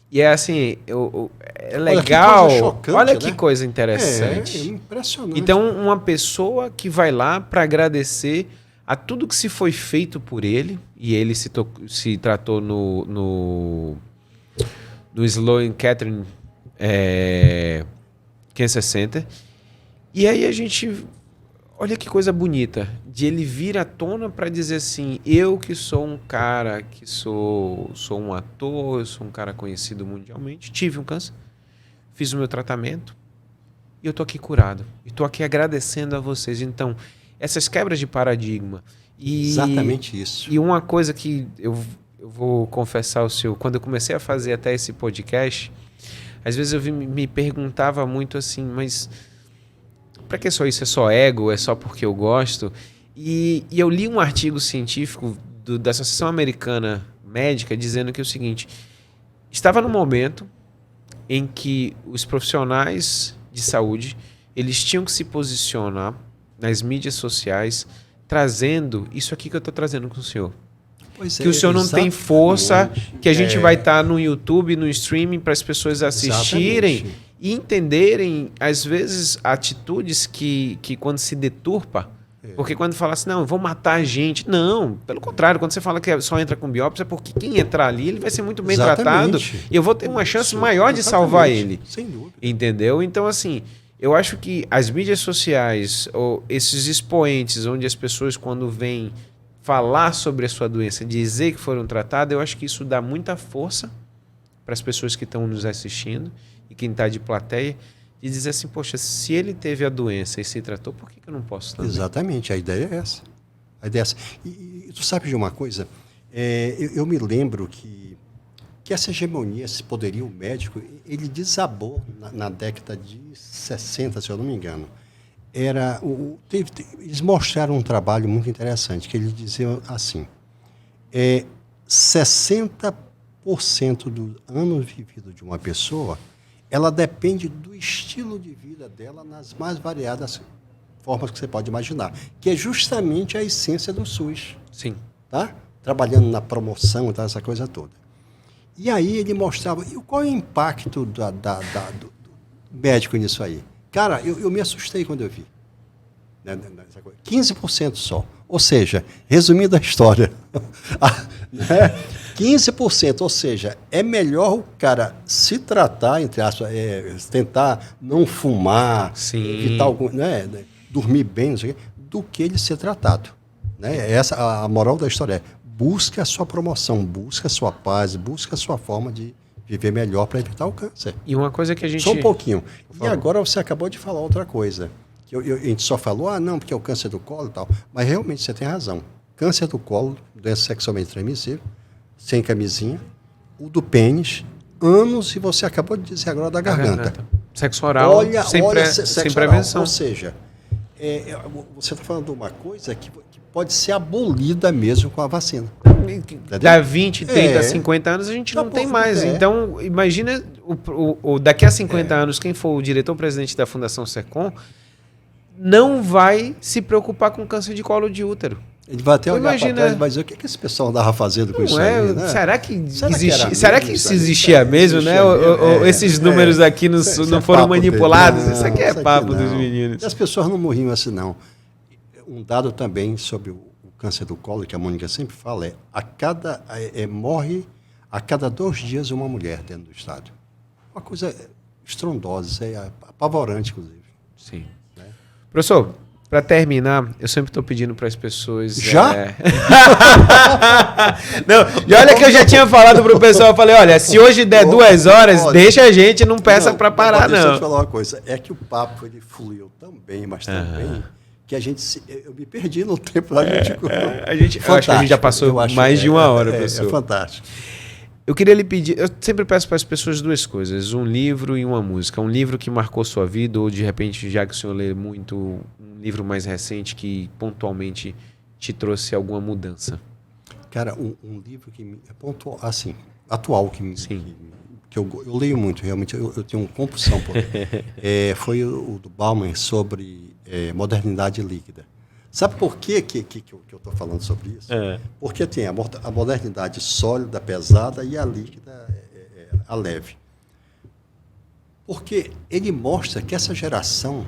E é assim, é legal. Olha que coisa interessante. É impressionante. Então, uma pessoa que vai lá para agradecer a tudo que se foi feito por ele, e ele se tratou no Sloan Kettering Cancer Center. E aí a gente... Olha que coisa bonita, de ele vir à tona para dizer assim, eu que sou um cara, que sou um ator, eu sou um cara conhecido mundialmente, tive um câncer, fiz o meu tratamento e eu tô aqui curado. E tô aqui agradecendo a vocês. Então, essas quebras de paradigma. Exatamente isso. E uma coisa que eu vou confessar ao senhor, quando eu comecei a fazer até esse podcast, às vezes eu me perguntava muito assim, mas... Para que só isso? É só ego? É só porque eu gosto? E eu li um artigo científico da Associação Americana Médica dizendo que é o seguinte, estava no momento em que os profissionais de saúde eles tinham que se posicionar nas mídias sociais trazendo isso aqui que eu estou trazendo com o senhor. Que o senhor não tem força, que a gente vai estar no YouTube, no streaming, para as pessoas assistirem e entenderem, às vezes, atitudes que quando se deturpa, porque quando fala assim, não, vou matar a gente. Não, pelo contrário, quando você fala que só entra com biópsia, é porque quem entrar ali, ele vai ser muito bem tratado e eu vou ter uma chance maior de salvar ele. Sem dúvida. Entendeu? Então, assim, eu acho que as mídias sociais, ou esses expoentes, onde as pessoas, quando vêm falar sobre a sua doença, dizer que foram tratadas, eu acho que isso dá muita força para as pessoas que estão nos assistindo e quem está de plateia, de dizer assim, poxa, se ele teve a doença e se tratou, por que eu não posso também? Exatamente, a ideia é essa. A ideia é essa. E tu sabe de uma coisa? Eu me lembro que essa hegemonia, esse poderio médico, ele desabou na década de 60, se eu não me engano. Eles mostraram um trabalho muito interessante, que eles diziam assim, 60% 15% do ano vivido de uma pessoa, ela depende do estilo de vida dela nas mais variadas formas que você pode imaginar, que é justamente a essência do SUS. Sim. Tá? Trabalhando na promoção, tá, essa coisa toda. E aí ele mostrava, e qual é o impacto do médico nisso aí? Cara, eu me assustei quando eu vi. 15% só. Ou seja, resumindo a história, 15%, ou seja, é melhor o cara se tratar, entre aspas, tentar não fumar, evitar algum, dormir bem, não sei o quê, do que ele ser tratado. Né? Essa, a moral da história é: busca a sua promoção, busca a sua paz, busca a sua forma de viver melhor para evitar o câncer. E uma coisa que a gente... Só um pouquinho. E agora você acabou de falar outra coisa. Que a gente só falou, não, porque é o câncer do colo e tal. Mas realmente você tem razão. Câncer do colo, doença sexualmente transmissível, sem camisinha. O do pênis, anos, e você acabou de dizer agora da garganta. Sexo oral, sem prevenção. Ou seja, você está falando de uma coisa que pode ser abolida mesmo com a vacina. Da 20, 30, 50 anos a gente não tem mais. Então, imagina daqui a 50 anos, quem for o diretor-presidente da Fundação SECOM não vai se preocupar com câncer de colo de útero. Ele vai até olhar para trás e vai dizer: o que esse pessoal andava fazendo com isso aí? Né? Será que isso existia mesmo? Né? Esses números aqui não foram manipulados? Isso aqui é papo dos meninos. E as pessoas não morriam assim, não. Um dado também sobre o câncer do colo, que a Mônica sempre fala, morre a cada 2 dias uma mulher dentro do estado. Uma coisa estrondosa, apavorante, inclusive. Sim. Né? Professor, para terminar, eu sempre estou pedindo para as pessoas... Já? Não, e olha que eu já tinha falado para o pessoal, eu falei, olha, se hoje der 2 horas, deixa a gente, não peça para parar, não. Deixa eu te falar uma coisa, é que o papo ele fluiu tão bem, mas tão bem, que eu me perdi no tempo lá. Eu acho que a gente já passou mais de 1 hora, professor. É fantástico. Eu queria lhe pedir, eu sempre peço para as pessoas 2 coisas, um livro e uma música. Um livro que marcou sua vida, ou de repente, já que o senhor lê muito, um livro mais recente que pontualmente te trouxe alguma mudança. Cara, um livro que é pontual, assim, atual, que eu leio muito, realmente, eu tenho uma compulsão por foi o do Bauman sobre modernidade líquida. Sabe por que eu estou falando sobre isso? Porque tem a modernidade sólida, pesada, e a líquida, a leve. Porque ele mostra que essa geração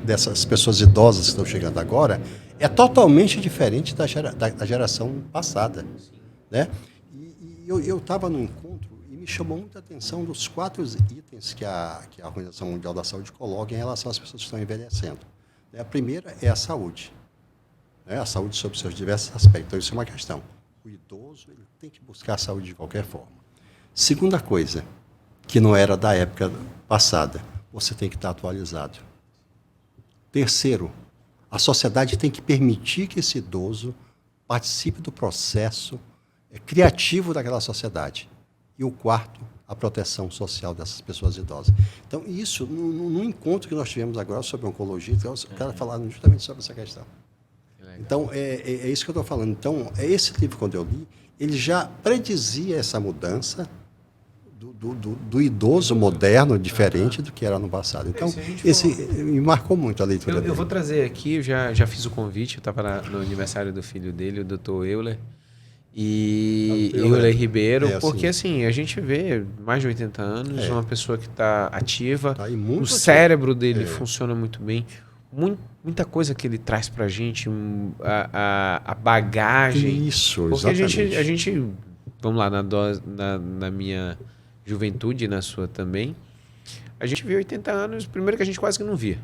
dessas pessoas idosas que estão chegando agora é totalmente diferente da geração passada. Né? E eu estava num encontro e me chamou muita atenção dos 4 itens que a Organização Mundial da Saúde coloca em relação às pessoas que estão envelhecendo. A primeira é a saúde. A saúde sob seus diversos aspectos. Então, isso é uma questão. O idoso ele tem que buscar a saúde de qualquer forma. Segunda coisa, que não era da época passada, você tem que estar atualizado. Terceiro, a sociedade tem que permitir que esse idoso participe do processo criativo daquela sociedade. E o quarto, a proteção social dessas pessoas idosas. Então, isso, no encontro que nós tivemos agora sobre oncologia, os caras falaram justamente sobre essa questão. Então, é isso que eu estou falando. Então, esse livro, quando eu li, ele já predizia essa mudança do idoso moderno, diferente do que era no passado. Então, me marcou muito a leitura dele. Eu vou trazer aqui, eu já fiz o convite, eu estava no aniversário do filho dele, o Dr. Euler, e Euler Ribeiro, porque assim, a gente vê mais de 80 anos, uma pessoa que está ativa, o cérebro dele funciona muito bem, muita coisa que ele traz para a gente, a bagagem. Isso, porque exatamente. a gente, vamos lá, na minha juventude e na sua também, a gente via 80 anos, primeiro que a gente quase que não via.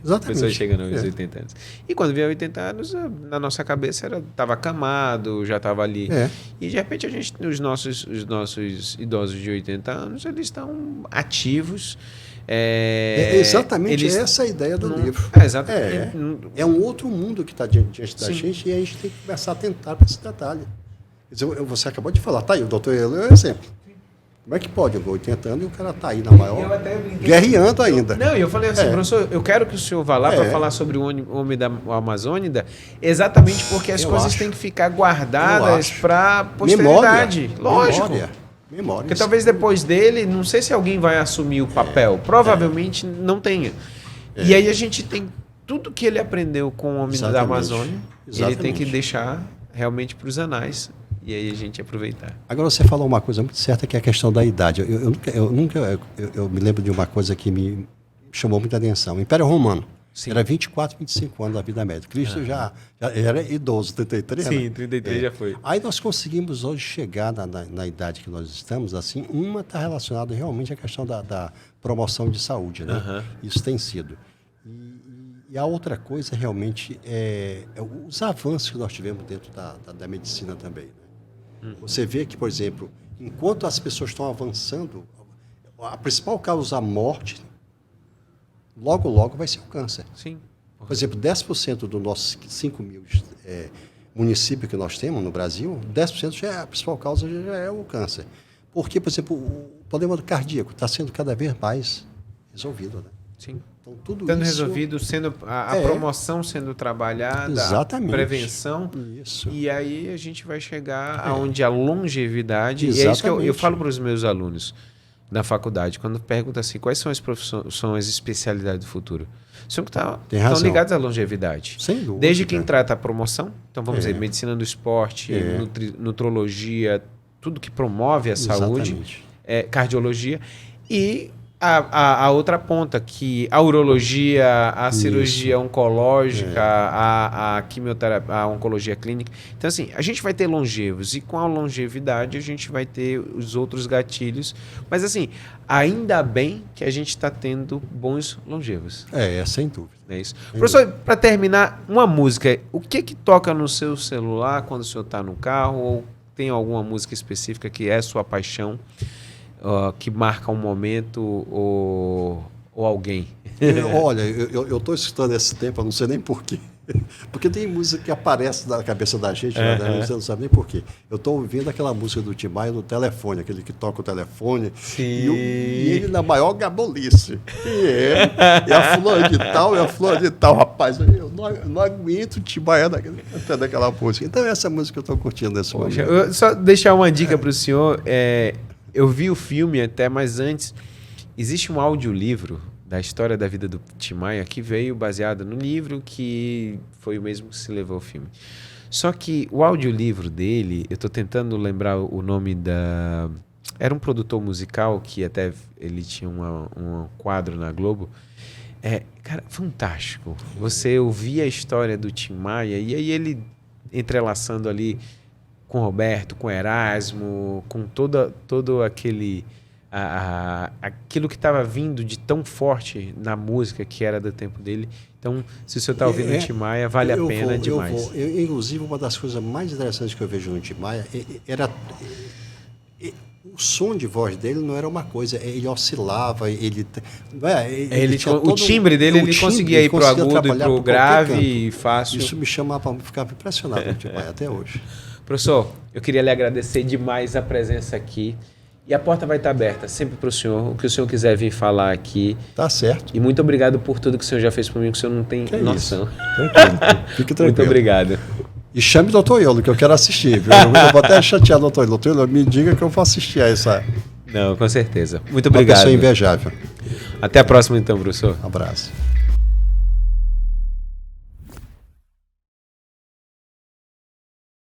Exatamente. A pessoa chegando aos 80 anos. E quando via 80 anos, na nossa cabeça estava acamado, já estava ali. E de repente os nossos idosos de 80 anos, eles estão ativos. Exatamente essa a ideia do livro. Exatamente. É um outro mundo que está diante da gente, e a gente tem que começar a tentar para esse detalhe. Quer dizer, você acabou de falar, tá aí, o doutor Euler é um exemplo. Como é que pode? Eu 80 anos e o cara tá aí na maior... guerreando ainda. Não, e eu falei assim, professor, eu quero que o senhor vá lá para falar sobre o homem da Amazônida, exatamente porque as coisas têm que ficar guardadas para a posteridade. Lógico. Memória. Porque talvez depois dele, não sei se alguém vai assumir o papel. Provavelmente não tenha. E aí a gente tem tudo que ele aprendeu com o homem da Amazônia. Ele tem que deixar realmente para os anais. E aí a gente aproveitar. Agora você falou uma coisa muito certa, que é a questão da idade. Eu me lembro de uma coisa que me chamou muita atenção. O Império Romano. Sim. Era 24, 25 anos da vida média. Cristo já era idoso, 33, Sim, 33 já foi. Aí nós conseguimos hoje chegar na idade que nós estamos, assim, uma está relacionada realmente à questão da promoção de saúde, né? Isso tem sido. E a outra coisa realmente é os avanços que nós tivemos dentro da medicina também, né? Você vê que, por exemplo, enquanto as pessoas estão avançando, a principal causa da morte, logo vai ser o câncer. Sim. Por exemplo, 10% dos nossos 5 mil municípios que nós temos no Brasil, 10% a principal causa já é o câncer. Porque, por exemplo, o problema cardíaco está sendo cada vez mais resolvido, né? Sim. Então, tudo sendo isso... resolvido, sendo a promoção sendo trabalhada, exatamente. A prevenção. Isso. E aí a gente vai chegar aonde a longevidade... Exatamente. E é isso que eu falo para os meus alunos na faculdade, quando perguntam assim, quais são as profissões, são as especialidades do futuro? São que estão ligados à longevidade. Sem dúvida. Desde quem trata a promoção, então vamos dizer, medicina do esporte, nutrologia, tudo que promove a saúde, cardiologia, e a outra ponta, que a urologia, a cirurgia oncológica, a quimioterapia, a oncologia clínica. Então, assim, a gente vai ter longevos, e com a longevidade a gente vai ter os outros gatilhos. Mas, assim, ainda bem que a gente está tendo bons longevos. Sem dúvida. É isso. Professor, para terminar, uma música. O que toca no seu celular quando o senhor está no carro? Ou tem alguma música específica que é sua paixão? Que marca um momento ou alguém? Olha, eu estou escutando esse tempo, eu não sei nem porquê. Porque tem música que aparece na cabeça da gente, você não sabe nem porquê. Eu estou ouvindo aquela música do Tim Maia no telefone, aquele que toca o telefone. E ele na maior gabolice. É a fulana de tal, rapaz. Eu não aguento o Tim Maia cantando aquela música. Então, essa música que eu estou curtindo nesse momento. Eu só deixar uma dica para o senhor. Eu vi o filme até, mas antes, existe um audiolivro da história da vida do Tim Maia que veio baseado no livro, que foi o mesmo que se levou ao filme. Só que o audiolivro dele, eu estou tentando lembrar o nome da... Era um produtor musical que até ele tinha um quadro na Globo. Cara, fantástico. Você ouvia a história do Tim Maia e aí ele entrelaçando ali com Roberto, com Erasmo, com todo aquele... aquilo que estava vindo de tão forte na música que era do tempo dele. Então, se o senhor está ouvindo o Tim Maia, vale a pena demais. Inclusive, uma das coisas mais interessantes que eu vejo no Tim Maia era... O som de voz dele não era uma coisa, ele oscilava, o timbre dele, ele conseguia ir para o agudo e para o grave fácil. Isso me chamava, ficava impressionado com o Tim Maia até hoje. Professor, eu queria lhe agradecer demais a presença aqui. E a porta vai estar aberta sempre para o senhor, o que o senhor quiser vir falar aqui. Tá certo. E muito obrigado por tudo que o senhor já fez por mim, que o senhor não tem noção. Tranquilo, fique tranquilo. Muito obrigado. E chame o Dr. Iolo, que eu quero assistir. Viu? Eu vou até chatear o Dr. Iolo. Dr. Iolo, me diga que eu vou assistir a essa... Não, com certeza. Muito obrigado. Uma pessoa invejável. Até a próxima então, professor. Um abraço.